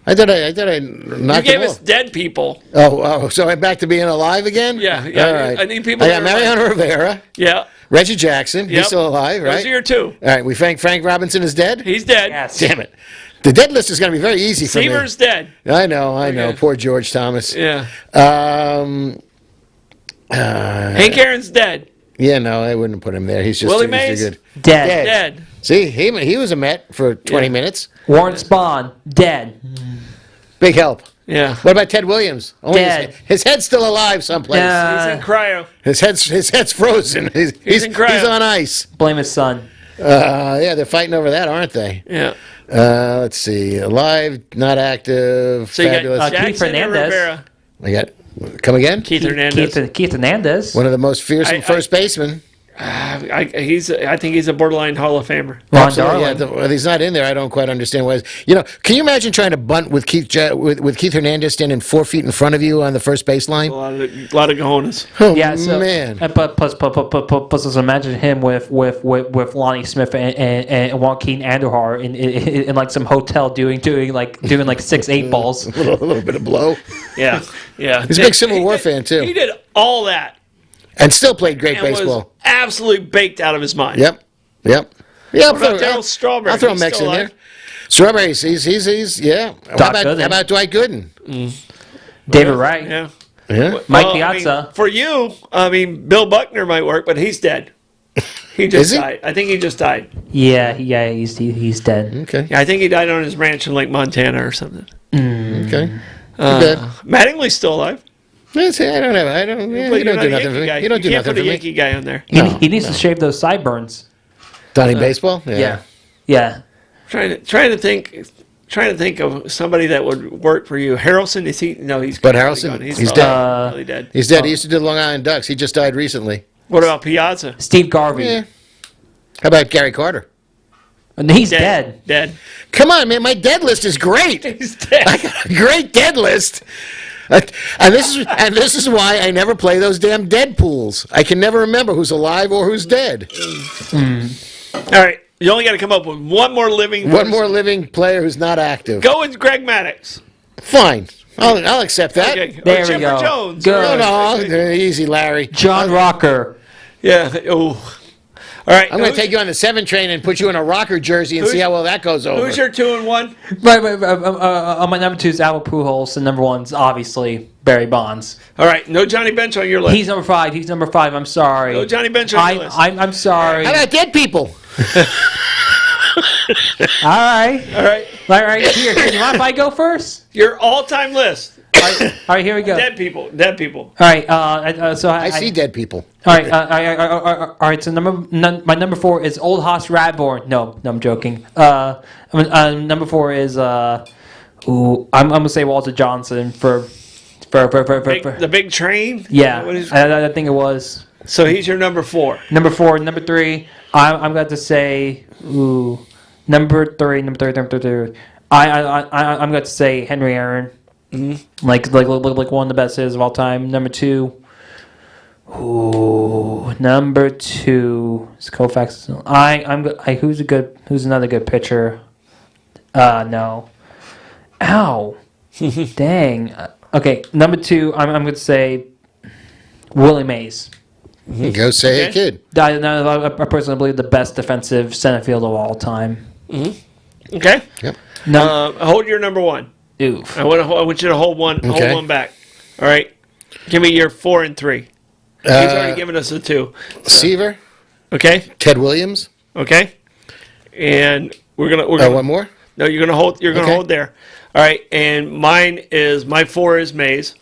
I thought I You knocked gave them us off. dead people. So I'm back to being alive again? Yeah. All right. I need people. I that got are Mariano alive. Rivera, Yeah. Reggie Jackson. Yep. He's still alive, right? Those are your two. All right. We think Frank Robinson is dead? He's dead. Yes. Damn it. The dead list is going to be very easy for me. Seaver's dead. I know. Okay. Poor George Thomas. Yeah. Hank Hank Aaron's dead. Yeah, no, I wouldn't put him there. He's just Willie too Mays? good. Dead. Dead. See, he was a Met for 20 Yeah. minutes. Warren Spahn. Dead. Big help. Yeah. What about Ted Williams? Only Dead. his head's still alive someplace. He's in cryo. His head's frozen. He's in cryo. he's on ice. Blame his son. Yeah, they're fighting over that, aren't they? Yeah. Let's see. Alive, not active, So you fabulous. got Keith Jackson and Hernandez. Rivera. I got. Come again? Keith Hernandez. Keith Hernandez. One of the most fearsome I- first basemen. I think he's a borderline Hall of Famer. Ron Absolutely, Darling. well, he's not in there. I don't quite understand why. Can you imagine trying to bunt with Keith Hernandez standing 4 feet in front of you on the first baseline? A lot of cojones. Oh Yeah, so, man! But plus, imagine him with Lonnie Smith and Joaquin Andujar in like some hotel doing like 6-8 balls. a little bit of blow. Yeah. Yeah. He's a big Civil War fan too, He did all that and still played great and was baseball. absolutely baked out of his mind. Yep. Yeah. What about Darryl Strawberry? I'll throw He's Mex still in there. alive? Strawberries. He's yeah. Doc How Gooden. about Dwight Gooden? David Wright. Yeah. Yeah. Mike Well, Piazza. For you, Bill Buckner might work, but he's dead. He just Is he? died. I think he just died. He's dead. Okay. Yeah, I think he died on his ranch in Lake Montana or something. Okay. Too bad. Mattingly's still alive. Let's see, I don't. Yeah, But you you're don't not do a nothing Yankee for guy. me. You don't do can't nothing put for a me. Yankee guy on there. He needs to shave those sideburns. Donnie Baseball. Yeah. Trying to think of somebody that would work for you. Harrelson, is he? No, he's. Bud probably Harrelson? gone. He's probably dead. really dead. He's dead. He used to do the Long Island Ducks. He just died recently. What about Piazza? Steve Garvey. Yeah. How about Gary Carter? And he's dead. Dead. Come on, man. My dead list is great. He's dead. I got a great dead list. And this is why I never play those damn dead pools. I can never remember who's alive or who's dead. All right, you only got to come up with one more living. One person. more living player who's not active. Go with Greg Maddox. Fine. I'll accept that. Okay. There or we Chipper go. Jones. Good. No, easy, Larry. John Rocker. Yeah. Oh. All right. I'm going to take you on the 7 train and put you in a rocker jersey and see how well that goes over. Who's your 2 and 1? Right. My number 2 is Albert Pujols, and number 1's obviously Barry Bonds. All right. No Johnny Bench on your list. He's number 5. I'm sorry. No Johnny Bench on your list. I'm sorry. How about dead people? All right. All right. All right. Here. Do you mind if I go first? Your all-time list. All right. Here we go. Dead people. Dead people. All right. So I see dead people. All right. All right. So my number 4 is Old Hoss Radborn. No, I'm joking. Number 4 is I'm gonna say Walter Johnson for The big train. yeah. What is- I think it was so he's your number 4. number 4. Number 3, I'm going to say number 3. I'm going to say Henry Aaron. Mm-hmm. Like one of the best hitters of all time. Number 2. Number 2 is Koufax. Who's another good pitcher? No. Ow. Dang. Okay, number 2, I'm going to say Willie Mays. Go say Okay. it, kid. I personally believe the best defensive center fielder of all time. Okay. Yep. Hold your number 1. Oof. I want you to hold one. Okay. Hold one back. All right. Give me your 4 and 3. He's already given us a 2. Seaver, Okay. Ted Williams. Okay. And we're gonna One more. no. You're gonna hold. You're gonna Okay. hold there. All right. And my 4 is Mays.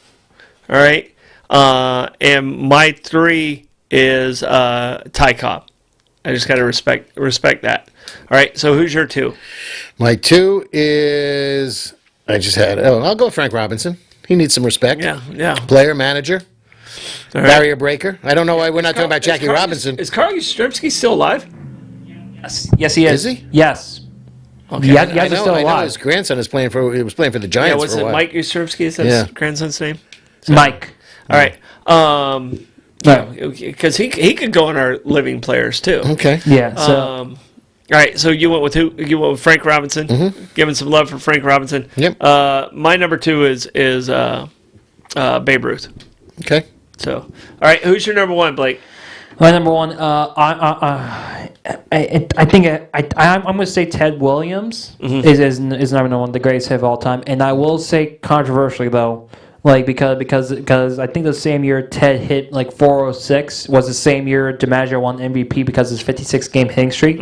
All right. And my 3 is Ty Cobb. I just gotta respect that. All right. So who's your 2? My 2 is I'll go Frank Robinson. He needs some respect. Yeah. Player, manager, All right. barrier breaker. I don't know why we're not talking about Jackie Robinson. Is Carl Yastrzemski still alive? Yes, he is. Is he? Yes. Okay. Yeah, I he's know, still I know alive. his grandson is playing for. He was playing for the Yeah. Giants What's for a it? while. Mike Yastrzemski. Is that Yeah. his grandson's name? Mike. All right. Yeah. Because he could go on our living players too. Okay. Yeah. So All right, so you went with who? You went with Frank Robinson. Giving some love for Frank Robinson. Yep. My number 2 is Babe Ruth. Okay. So, all right, who's your number 1, Blake? My number 1, I think I'm going to say Ted Williams is number 1, the greatest hit of all time, and I will say controversially though, like because I think the same year Ted hit like 406 was the same year DiMaggio won MVP because of his 56 game hitting streak.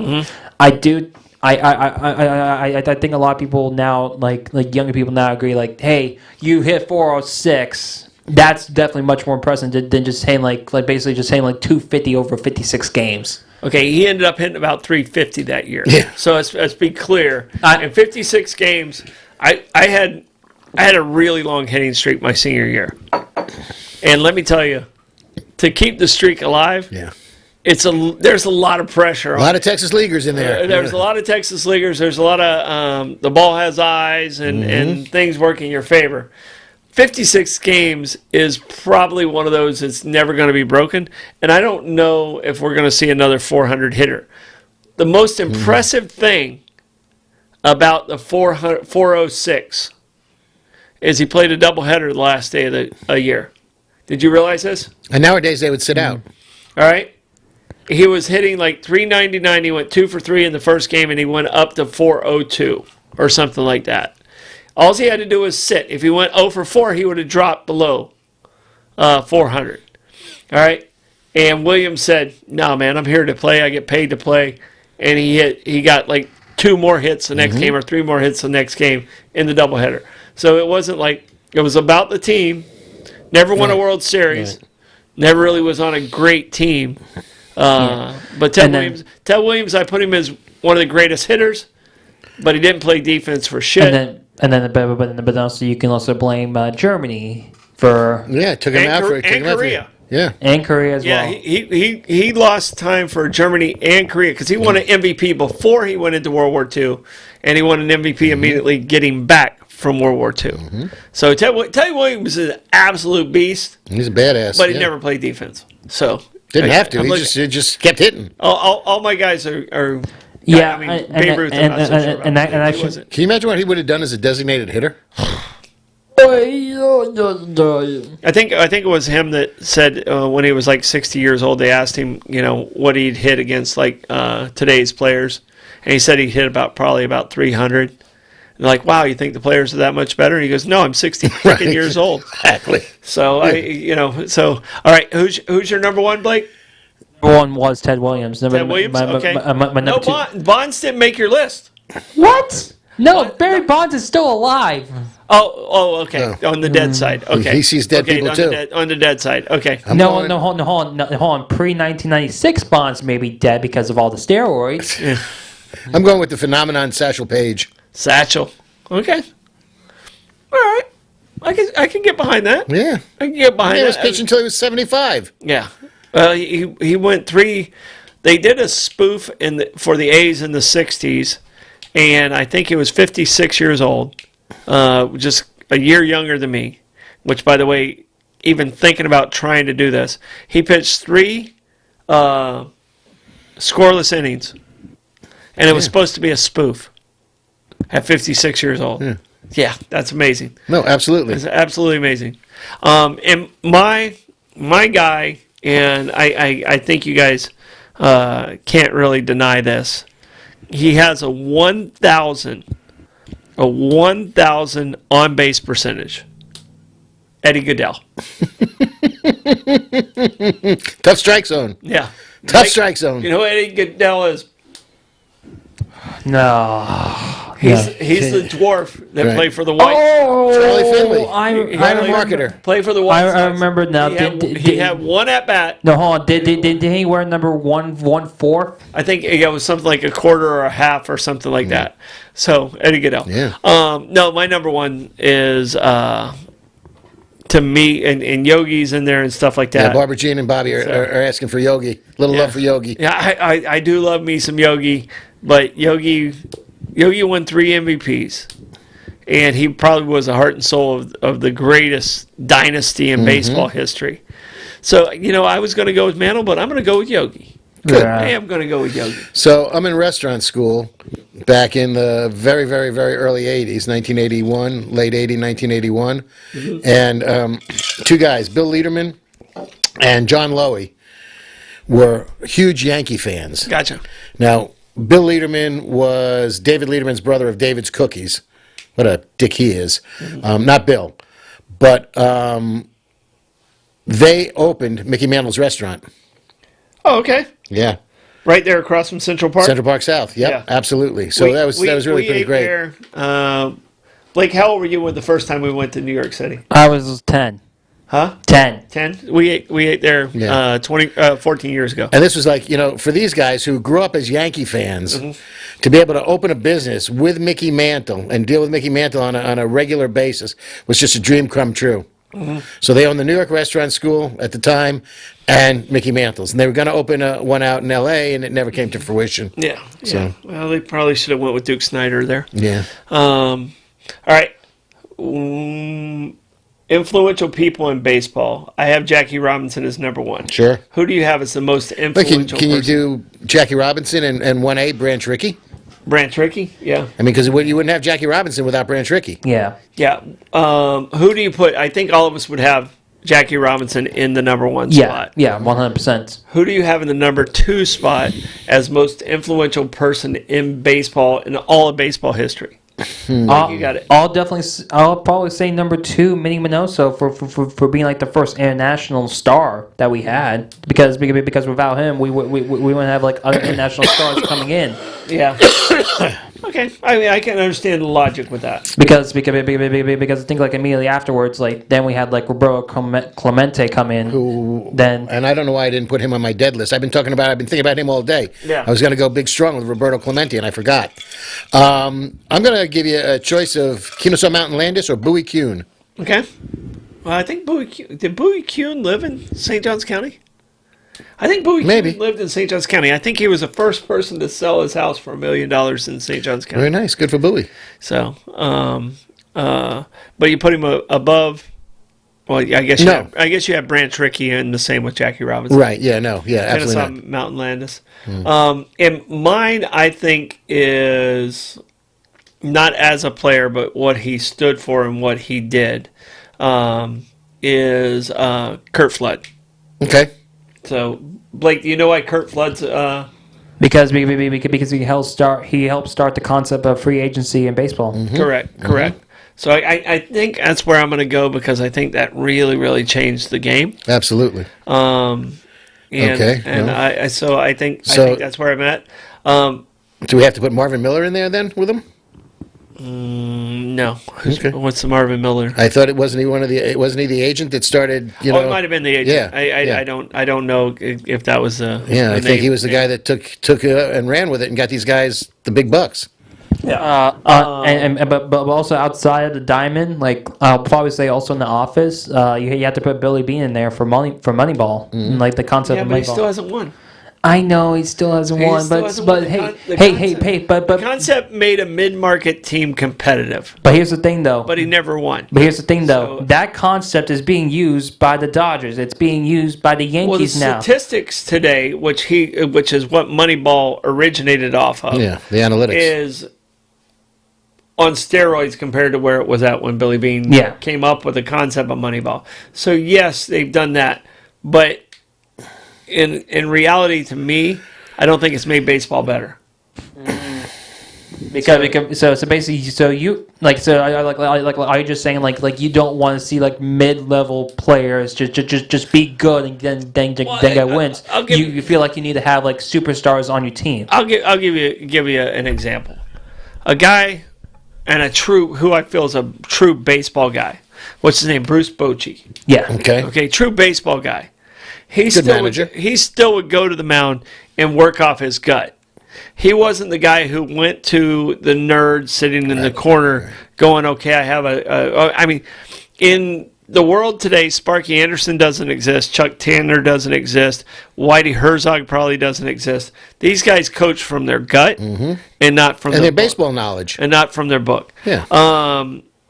I think a lot of people now, like younger people now, agree. Like, hey, you hit 406. That's definitely much more impressive than just saying like basically just saying like 250 over 56 games. Okay, he ended up hitting about 350 that year. Yeah. So let's be clear. In 56 games, I had a really long hitting streak my senior year, and let me tell you, to keep the streak alive, there's a lot of pressure. A lot of Texas leaguers in there. There's a lot of Texas leaguers. There's a lot of the ball has eyes and things work in your favor. 56 games is probably one of those that's never going to be broken, and I don't know if we're going to see another 400 hitter. The most impressive thing about the 406 is he played a doubleheader the last day of the year. Did you realize this? And nowadays they would sit out. All right. He was hitting like 399. He went 2 for 3 in the first game, and he went up to 402 or something like that. All he had to do was sit. If he went 0 for 4, he would have dropped below 400. All right? And Williams said, no, man, I'm here to play. I get paid to play. And he got like 2 more hits the next game or 3 more hits the next game in the doubleheader. So it wasn't like, it was about the team. Never won a World Series. Never really was on a great team. But Ted Williams, I put him as one of the greatest hitters, but he didn't play defense for shit. But also you can also blame Germany for took him out for Korea. And Korea as well. Yeah, he lost time for Germany and Korea because he won an MVP before he went into World War II, and he won an MVP immediately getting back from World War II. So Ted Williams is an absolute beast. He's a badass, but he never played defense. So didn't have to. He just kept hitting. All my guys are. Yeah, I mean, Babe Ruth. Can you imagine what he would have done as a designated hitter? I think it was him that said when he was like 60 years old, they asked him, what he'd hit against like today's players, and he said he hit probably about 300. And they're like, wow, you think the players are that much better? And he goes, no, I'm 60 years old. Exactly. So all right, who's your number 1, Blake? Number 1 was Ted Williams. Ted Williams. Okay. No, Bonds didn't make your list. What? No, Barry Bonds is still alive. Oh, okay. On the dead side. Okay. He sees dead people too. On the dead side. Okay. Hold on. Pre-1996 Bonds may be dead because of all the steroids. I'm going with the phenomenon Satchel Paige. Satchel. Okay. All right. I can get behind that. Yeah. I can get behind that. He was pitching until he was 75. Yeah. He went 3. They did a spoof for the A's in the 60s, and I think he was 56 years old, just a year younger than me, which, by the way, even thinking about trying to do this, he pitched 3 scoreless innings, and it was supposed to be a spoof at 56 years old. Yeah, that's amazing. No, absolutely. It's absolutely amazing. And my guy, and I think you guys can't really deny this, he has a 1,000 on base percentage. Eddie Goodell. Tough strike zone. Yeah. Tough strike zone. You know who Eddie Goodell is? No. He's the dwarf that played for the White. Oh, Charlie Finley. I'm a marketer. Play for the White Sox. I remember now. He had one at bat. No, hold on. Did he wear number 1/4? I think it was something like a quarter or a half or something like that. So Eddie Goodell. Yeah. No, my number 1 is to me, and Yogi's in there and stuff like that. Yeah, Barbara Jean and Bobby are asking for Yogi. Little love for Yogi. Yeah, I do love me some Yogi, but Yogi won 3 MVPs, and he probably was the heart and soul of the greatest dynasty in baseball history. So, I was going to go with Mantle, but I'm going to go with Yogi. I am going to go with Yogi. So I'm in restaurant school back in the very, very, very early 80s, 1981, late 80, 1981. And two guys, Bill Lederman and John Lowy, were huge Yankee fans. Gotcha. Now, Bill Lederman was David Lederman's brother of David's Cookies. What a dick he is. Not Bill. But they opened Mickey Mantle's restaurant. Oh, okay. Yeah. Right there across from Central Park? Central Park South, yep, Yeah. absolutely. So that was really we pretty ate great. There. Blake, how old were you when the first time we went to New York City? I was 10. Huh? 10. 10? We ate there Yeah. 14 years ago. And this was like, for these guys who grew up as Yankee fans, to be able to open a business with Mickey Mantle and deal with Mickey Mantle on a regular basis was just a dream come true. So they owned the New York Restaurant School at the time and Mickey Mantle's. And they were going to open one out in L.A., and it never came to fruition. Yeah. So- Well, they probably should have went with Duke Snyder there. Yeah. All right. Influential people in baseball. I have Jackie Robinson as number one. Sure. Who do you have as the most But influential can you person? do Jackie Robinson and 1A, Branch Rickey? Branch Rickey? Yeah. I mean, because you wouldn't have Jackie Robinson without Branch Rickey. Yeah. Yeah. Who do you put? I think all of us would have Jackie Robinson in the number one Yeah. spot. Yeah, 100%. Who do you have in the number two spot as most influential person in baseball, in all of baseball history? You got it. I'll probably say number 2, Minnie Minoso, for being like the first international star that we had, because without him we wouldn't have like other international stars coming in. Yeah. Okay. I mean, I can understand the logic with that. Because I think like immediately afterwards, like then we had like Roberto Clemente come in. And I don't know why I didn't put him on my dead list. I've been thinking about him all day. Yeah. I was going to go big strong with Roberto Clemente, and I forgot. I'm going to give you a choice of Kennesaw Mountain Landis or Bowie Kuhn. Okay. Well, I think did Bowie Kuhn live in St. Johns County? I think Bowie Kuhn lived in St. Johns County. I think he was the first person to sell his house for $1 million in St. Johns County. Very nice. Good for Bowie. So, but you put him above. Well, I guess you have Branch Rickey, and the same with Jackie Robinson. Right? Yeah. No. Yeah. Absolutely Kennesaw not. Mountain Landis. And mine, I think, is not as a player, but what he stood for and what he did, is Kurt Flood. Okay. So, Blake, do you know why Kurt Flood's... Because he helped start the concept of free agency in baseball. Correct. So I think that's where I'm going to go, because I think that really, really changed the game. Absolutely. Okay. And I think that's where I'm at. Do we have to put Marvin Miller in there then with him? No. Okay. What's the Marvin Miller? I thought wasn't he the agent that started? It might have been the agent. Yeah. I don't know if that was the. Yeah, the I think name. he was the guy that took and ran with it and got these guys the big bucks. But also outside of the diamond, like I'll probably say also in the office, you have to put Billy Bean in there for Moneyball, and like the concept of but he Moneyball. still hasn't won. I know he still hasn't won, but the concept made a mid-market team competitive. But here's the thing, though. But he never won. But here's the thing, though. That concept is being used by the Dodgers. It's being used by the Yankees now. Statistics today, which is what Moneyball originated off of. Yeah, the analytics is on steroids compared to where it was at when Billy Bean came up with the concept of Moneyball. So yes, they've done that, but in reality, to me, I don't think it's made baseball better. Because basically you are you just saying like you don't want to see like mid-level players just be good and then get wins. You feel like you need to have like superstars on your team. I'll give you an example. A guy and who I feel is a true baseball guy. What's his name? Bruce Bochy. Yeah. Okay. True baseball guy. He still would go to the mound and work off his gut. He wasn't the guy who went to the nerd sitting in the corner going, okay, I have I mean, in the world today, Sparky Anderson doesn't exist. Chuck Tanner doesn't exist. Whitey Herzog probably doesn't exist. These guys coach from their gut and not from their baseball knowledge. And not from their book. Yeah.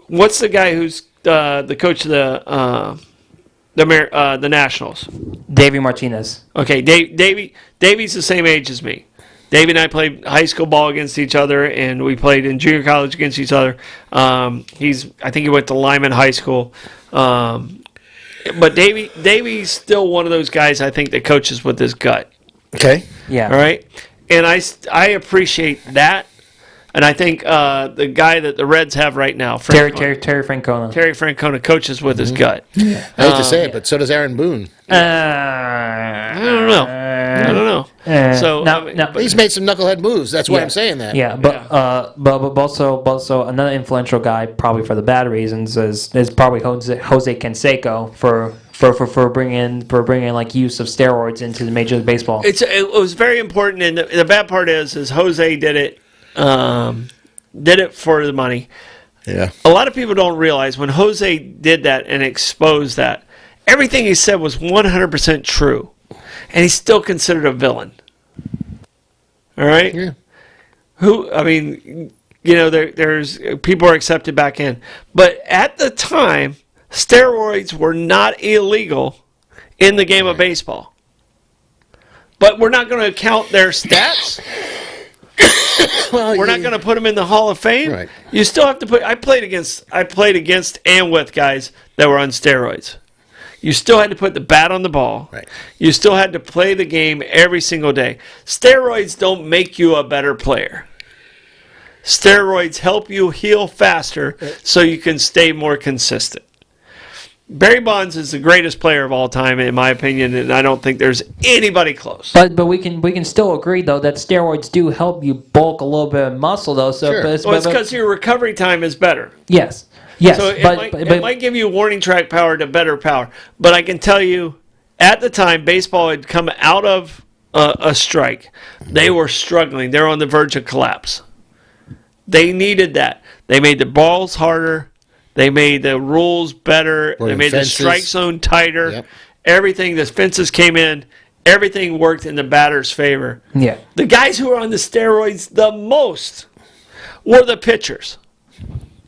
What's the guy who's the coach of the Nationals? Davey Martinez. Okay, Davey's the same age as me. Davey and I played high school ball against each other, and we played in junior college against each other. I think he went to Lyman High School. But Davey's still one of those guys I think that coaches with his gut. Okay. Yeah. All right? And I appreciate that. And I think the guy that the Reds have right now, Terry Francona. Terry Francona coaches with his gut. I hate to say it, but so does Aaron Boone. I don't know. But he's made some knucklehead moves. That's why I'm saying that. Yeah, but also another influential guy, probably for the bad reasons, is probably Jose Canseco for bringing like use of steroids into the Major League Baseball. It was very important, and the bad part is Jose did it for the money. Yeah. A lot of people don't realize when Jose did that and exposed that, everything he said was 100% true, and he's still considered a villain. All right? Yeah. There's people are accepted back in. But at the time, steroids were not illegal in the game of baseball. But we're not going to count their stats. We're not going to put them in the Hall of Fame. Right. You still have to put. I played against and with guys that were on steroids. You still had to put the bat on the ball. Right. You still had to play the game every single day. Steroids don't make you a better player. Steroids help you heal faster so you can stay more consistent. Barry Bonds is the greatest player of all time, in my opinion, and I don't think there's anybody close. But we can still agree though that steroids do help you bulk a little bit of muscle though. So Sure. It's because your recovery time is better. Yes. So it might give you warning track power to better power. But I can tell you, at the time, baseball had come out of a strike. They were struggling. They were on the verge of collapse. They needed that. They made the balls harder. They made the rules better. They made the strike zone tighter. Yep. Everything, the fences came in. Everything worked in the batter's favor. Yeah. The guys who were on the steroids the most were the pitchers.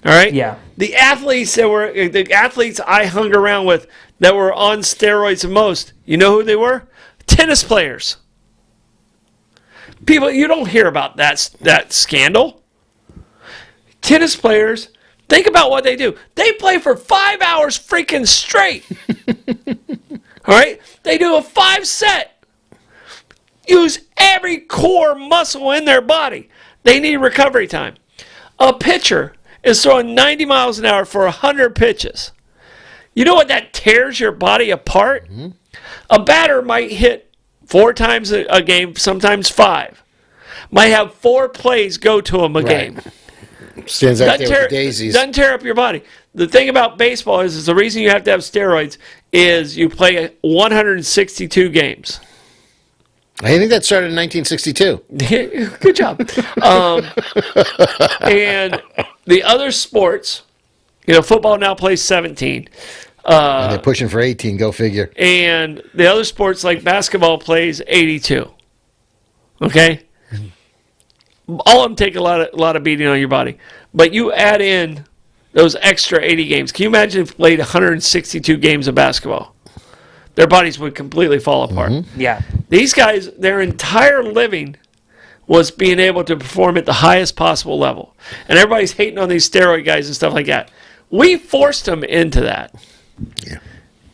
All right? Yeah. The athletes I hung around with that were on steroids the most, you know who they were? Tennis players. People, you don't hear about that scandal. Tennis players, think about what they do. They play for 5 hours freaking straight. All right? They do a 5-set. Use every core muscle in their body. They need recovery time. A pitcher is throwing 90 miles an hour for 100 pitches. You know what that tears your body apart? Mm-hmm. A batter might hit 4 times a game, sometimes 5. Might have 4 plays go to him a game. Stands out there with the daisies. Doesn't tear up your body. The thing about baseball is the reason you have to have steroids is you play 162 games. I think that started in 1962. Good job. And the other sports, football now plays 17. And they're pushing for 18, go figure. And the other sports like basketball plays 82. Okay? All of them take a lot of beating on your body. But you add in those extra 80 games. Can you imagine if you played 162 games of basketball? Their bodies would completely fall apart. Mm-hmm. Yeah. These guys, their entire living was being able to perform at the highest possible level. And everybody's hating on these steroid guys and stuff like that. We forced them into that. Yeah.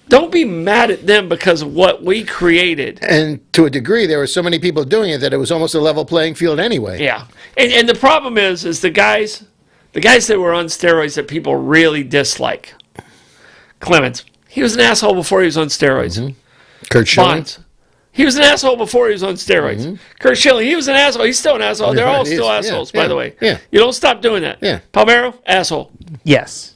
Don't be mad at them because of what we created. And to a degree, there were so many people doing it that it was almost a level playing field anyway. Yeah. And the problem is the guys that were on steroids that people really dislike. Clemens. He was an asshole before he was on steroids. Mm-hmm. Kurt Schilling. Bonds. He was an asshole before he was on steroids. Mm-hmm. Kurt Schilling, he was an asshole. He's still an asshole. They're all still assholes, by the way. Yeah. You don't stop doing that. Yeah. Palmeiro, asshole. Yes.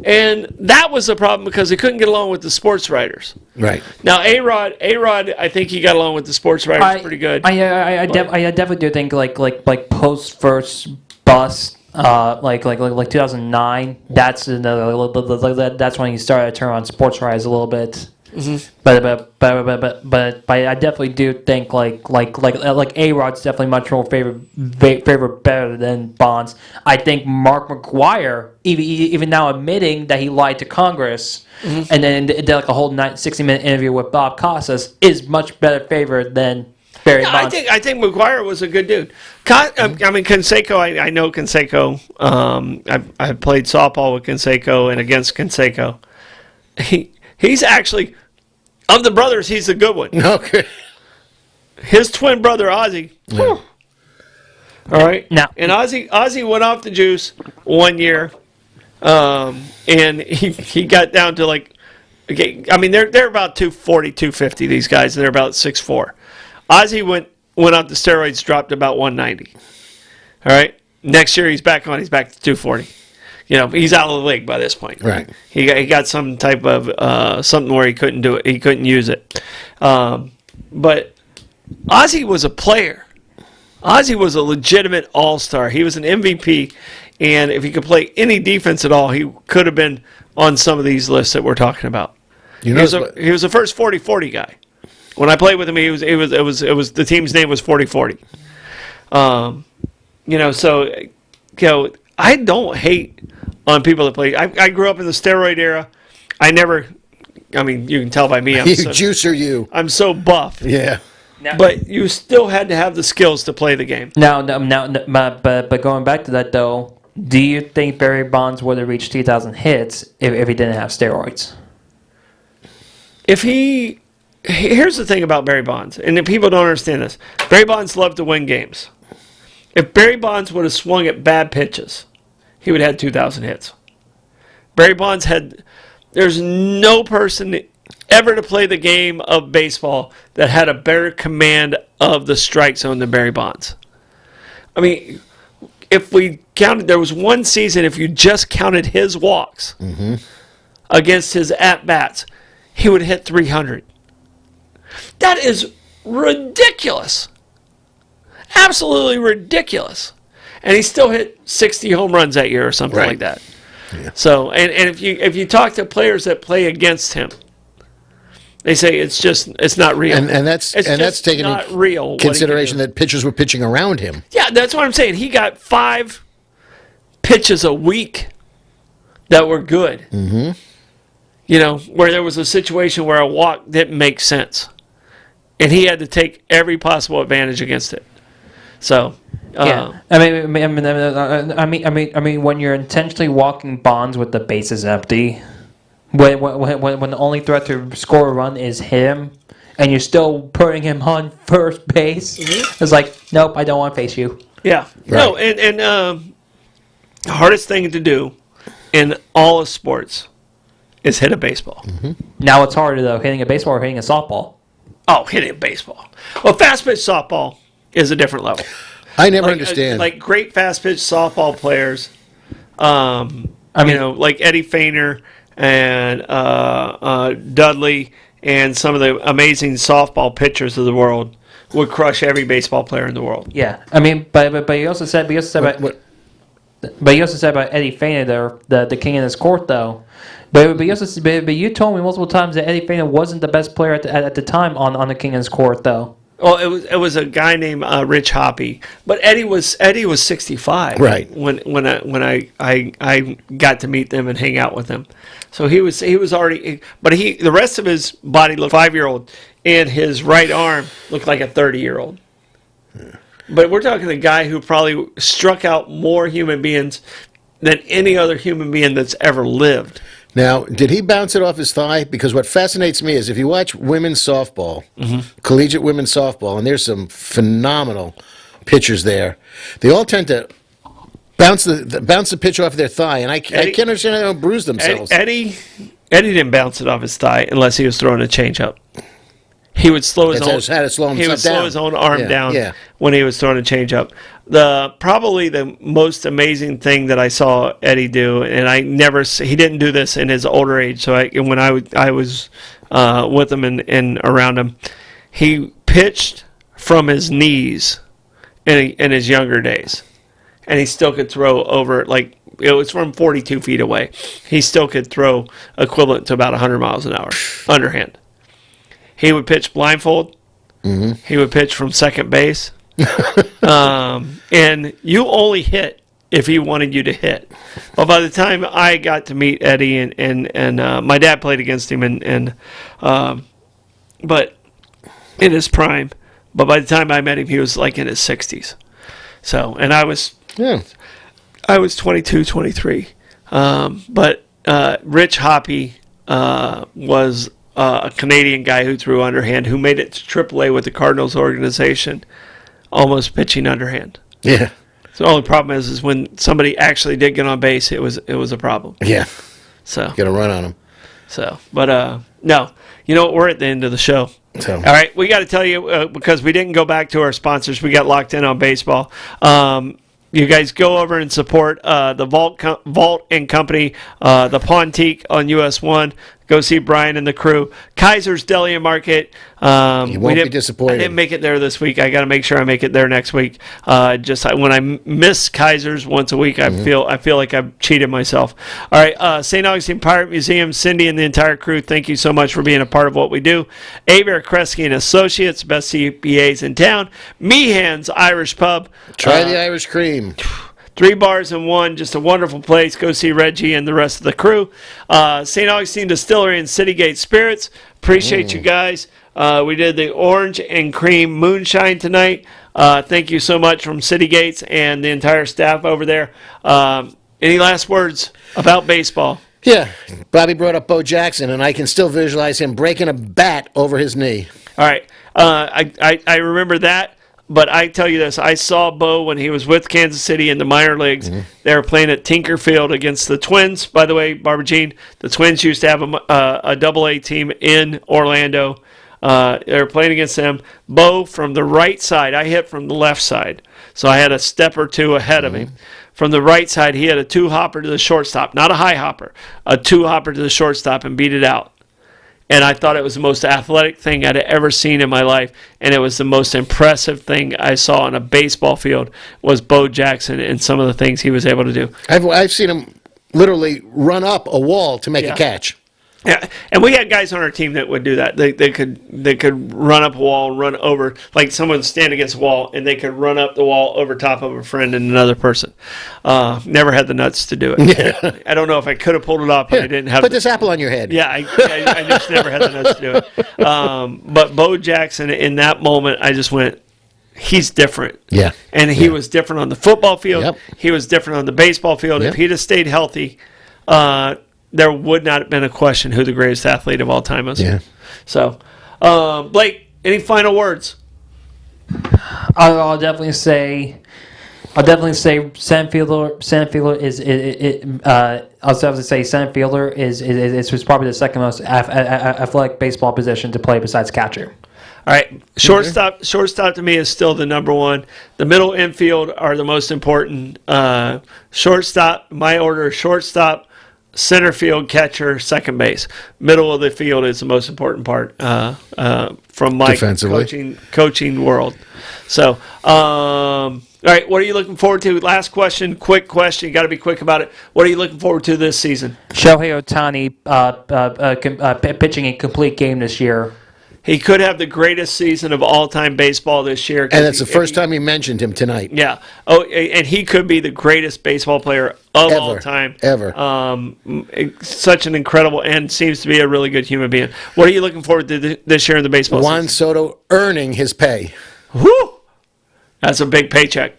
And that was the problem because he couldn't get along with the sports writers. Right. Now, A-Rod, I think he got along with the sports writers pretty good. I definitely do think like post first bust. Like 2009. That's when he started to turn on sports writers a little bit. But I definitely do think like A-Rod's definitely much more favorite better than Bonds. I think Mark McGwire, even now admitting that he lied to Congress, and then did like a whole 60-minute interview with Bob Costas, is much better favored than Barry Bonds. I think McGuire was a good dude. I mean, Canseco, I know Canseco. I played softball with Canseco and against Canseco. He's actually, of the brothers, he's the good one. Okay. His twin brother, Ozzy. Yeah. All right. Now, And Ozzy went off the juice one year, and he got down to like, I mean, they're about 240, 250, these guys, and they're about 6'4". Ozzy went off the steroids, dropped about 190. All right. Next year he's back to 240. You know, he's out of the league by this point. Right. He got some type of something where he couldn't do it. He couldn't use it. But Ozzy was a player. Ozzy was a legitimate all-star. He was an MVP, and if he could play any defense at all, he could have been on some of these lists that we're talking about. He was the first 40-40 guy. When I played with him, it was the team's name was 40-40. I don't hate on people that play. I grew up in the steroid era. I mean, you can tell by me. I'm so buff. Yeah. But you still had to have the skills to play the game. But going back to that though, do you think Barry Bonds would have reached 2,000 hits if he didn't have steroids? Here's the thing about Barry Bonds, and if people don't understand this. Barry Bonds loved to win games. If Barry Bonds would have swung at bad pitches, he would have had 2,000 hits. Barry Bonds there's no person ever to play the game of baseball that had a better command of the strike zone than Barry Bonds. I mean, if we counted, there was one season, if you just counted his walks against his at-bats, he would have hit 300. That is ridiculous. Absolutely ridiculous. And he still hit 60 home runs that year or something like that. Yeah. So, and if you talk to players that play against him, they say it's not real. And that's taking not real consideration that pitchers were pitching around him. Yeah, that's what I'm saying. He got 5 pitches a week that were good. Mm-hmm. You know, where there was a situation where a walk didn't make sense. And he had to take every possible advantage against it. So, yeah. I mean, when you're intentionally walking Bonds with the bases empty, when the only threat to score a run is him, and you're still putting him on first base, it's like, nope, I don't want to face you. Yeah. Right. No, and the hardest thing to do in all of sports is hit a baseball. Mm-hmm. Now it's harder though, hitting a baseball or hitting a softball. Oh, hitting a baseball. Well, fast pitch softball is a different level. I never understand. Like great fast pitch softball players, like Eddie Feigner and Dudley and some of the amazing softball pitchers of the world would crush every baseball player in the world. Yeah, I mean, but you also said about Eddie Feigner, the king in his court, though. But you told me multiple times that Eddie Feigner wasn't the best player at the time on the king in his court, though. Well, it was a guy named Rich Hoppy, but Eddie was 65. Right. When I got to meet them and hang out with him, so he was already. But the rest of his body looked 5-year-old, and his right arm looked like a 30-year-old. Yeah. But we're talking a guy who probably struck out more human beings than any other human being that's ever lived. Now, did he bounce it off his thigh? Because what fascinates me is if you watch women's softball, collegiate women's softball, and there's some phenomenal pitchers there, they all tend to bounce the pitch off their thigh, and I can't understand how they don't bruise themselves. Eddie didn't bounce it off his thigh unless he was throwing a changeup. He would slow his own arm down when he was throwing a changeup. Probably the most amazing thing that I saw Eddie do, and he didn't do this in his older age. So when I was with him and around him, he pitched from his knees in his younger days, and he still could throw over like it was from 42 feet away. He still could throw equivalent to about 100 miles an hour underhand. He would pitch blindfold. He would pitch from second base. And you only hit if he wanted you to hit. Well, by the time I got to meet Eddie and my dad played against him but in his prime. But by the time I met him, he was like in his 60s. So, and I was 22, 23. But Rich Hoppy was a Canadian guy who threw underhand, who made it to AAA with the Cardinals organization, almost pitching underhand. Yeah. So the only problem is when somebody actually did get on base, it was a problem. Yeah. So Get a run on him. So, but no, you know what? We're at the end of the show. So. All right, we got to tell you because we didn't go back to our sponsors. We got locked in on baseball. You guys go over and support the Vault and Company, the Pontique on US 1. Go see Brian and the crew. Kaiser's Deli and Market. You won't be disappointed. I didn't make it there this week. I got to make sure I make it there next week. When I miss Kaiser's once a week, I feel like I've cheated myself. All right, St. Augustine Pirate Museum, Cindy and the entire crew, thank you so much for being a part of what we do. Abare, Kresge and Associates, best CPAs in town. Meehan's Irish Pub. Try the Irish cream. 3 bars in one, just a wonderful place. Go see Reggie and the rest of the crew. St. Augustine Distillery and Citygate Spirits. Appreciate you guys. We did the orange and cream moonshine tonight. Thank you so much from Citygates and the entire staff over there. Any last words about baseball? Yeah. Bobby brought up Bo Jackson, and I can still visualize him breaking a bat over his knee. All right. I remember that. But I tell you this, I saw Bo when he was with Kansas City in the minor leagues. They were playing at Tinker Field against the Twins. By the way, Barbara Jean, the Twins used to have a Double-A team in Orlando. They were playing against them. Bo from the right side, I hit from the left side. So I had a step or two ahead of him. From the right side, he had a 2-hopper to the shortstop. Not a high hopper. A 2-hopper to the shortstop and beat it out. And I thought it was the most athletic thing I'd ever seen in my life. And it was the most impressive thing I saw on a baseball field was Bo Jackson and some of the things he was able to do. I've seen him literally run up a wall to make a catch. Yeah, and we had guys on our team that would do that. They could run up a wall and run over, like someone stand against a wall, and they could run up the wall over top of a friend and another person. Never had the nuts to do it. Yeah. I don't know if I could have pulled it off, but I didn't have. Put this apple on your head. Yeah, I just never had the nuts to do it. But Bo Jackson, in that moment, I just went, he's different. Yeah. And he was different on the football field. Yep. He was different on the baseball field. Yep. If he'd have stayed healthy, there would not have been a question who the greatest athlete of all time was. Yeah. So, Blake, any final words? I'll definitely say center fielder is probably the second most athletic baseball position to play besides catcher. All right, shortstop to me is still the number one. The middle infield are the most important. Shortstop, my order: shortstop, center field, catcher, second base. Middle of the field is the most important part from my coaching world. So, all right, what are you looking forward to? Last question, quick question. You got to be quick about it. What are you looking forward to this season? Shohei Ohtani pitching a complete game this year. He could have the greatest season of all-time baseball this year. And it's the first time you mentioned him tonight. Yeah. Oh, and he could be the greatest baseball player of all time. Ever. Such an incredible and seems to be a really good human being. What are you looking forward to this year in the baseball Juan season? Soto earning his pay. Woo! That's a big paycheck.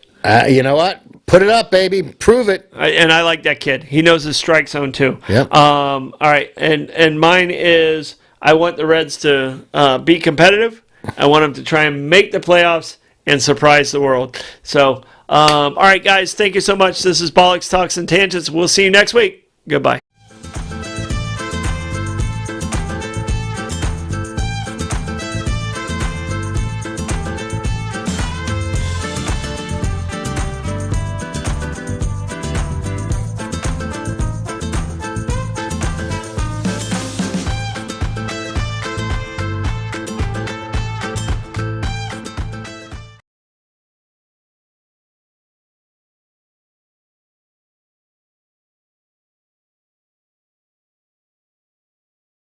You know what? Put it up, baby. Prove it. And I like that kid. He knows his strike zone, too. Yep. All right. And mine is I want the Reds to be competitive. I want them to try and make the playoffs and surprise the world. So, all right, guys, thank you so much. This is Bollox Talks and Tangents. We'll see you next week. Goodbye.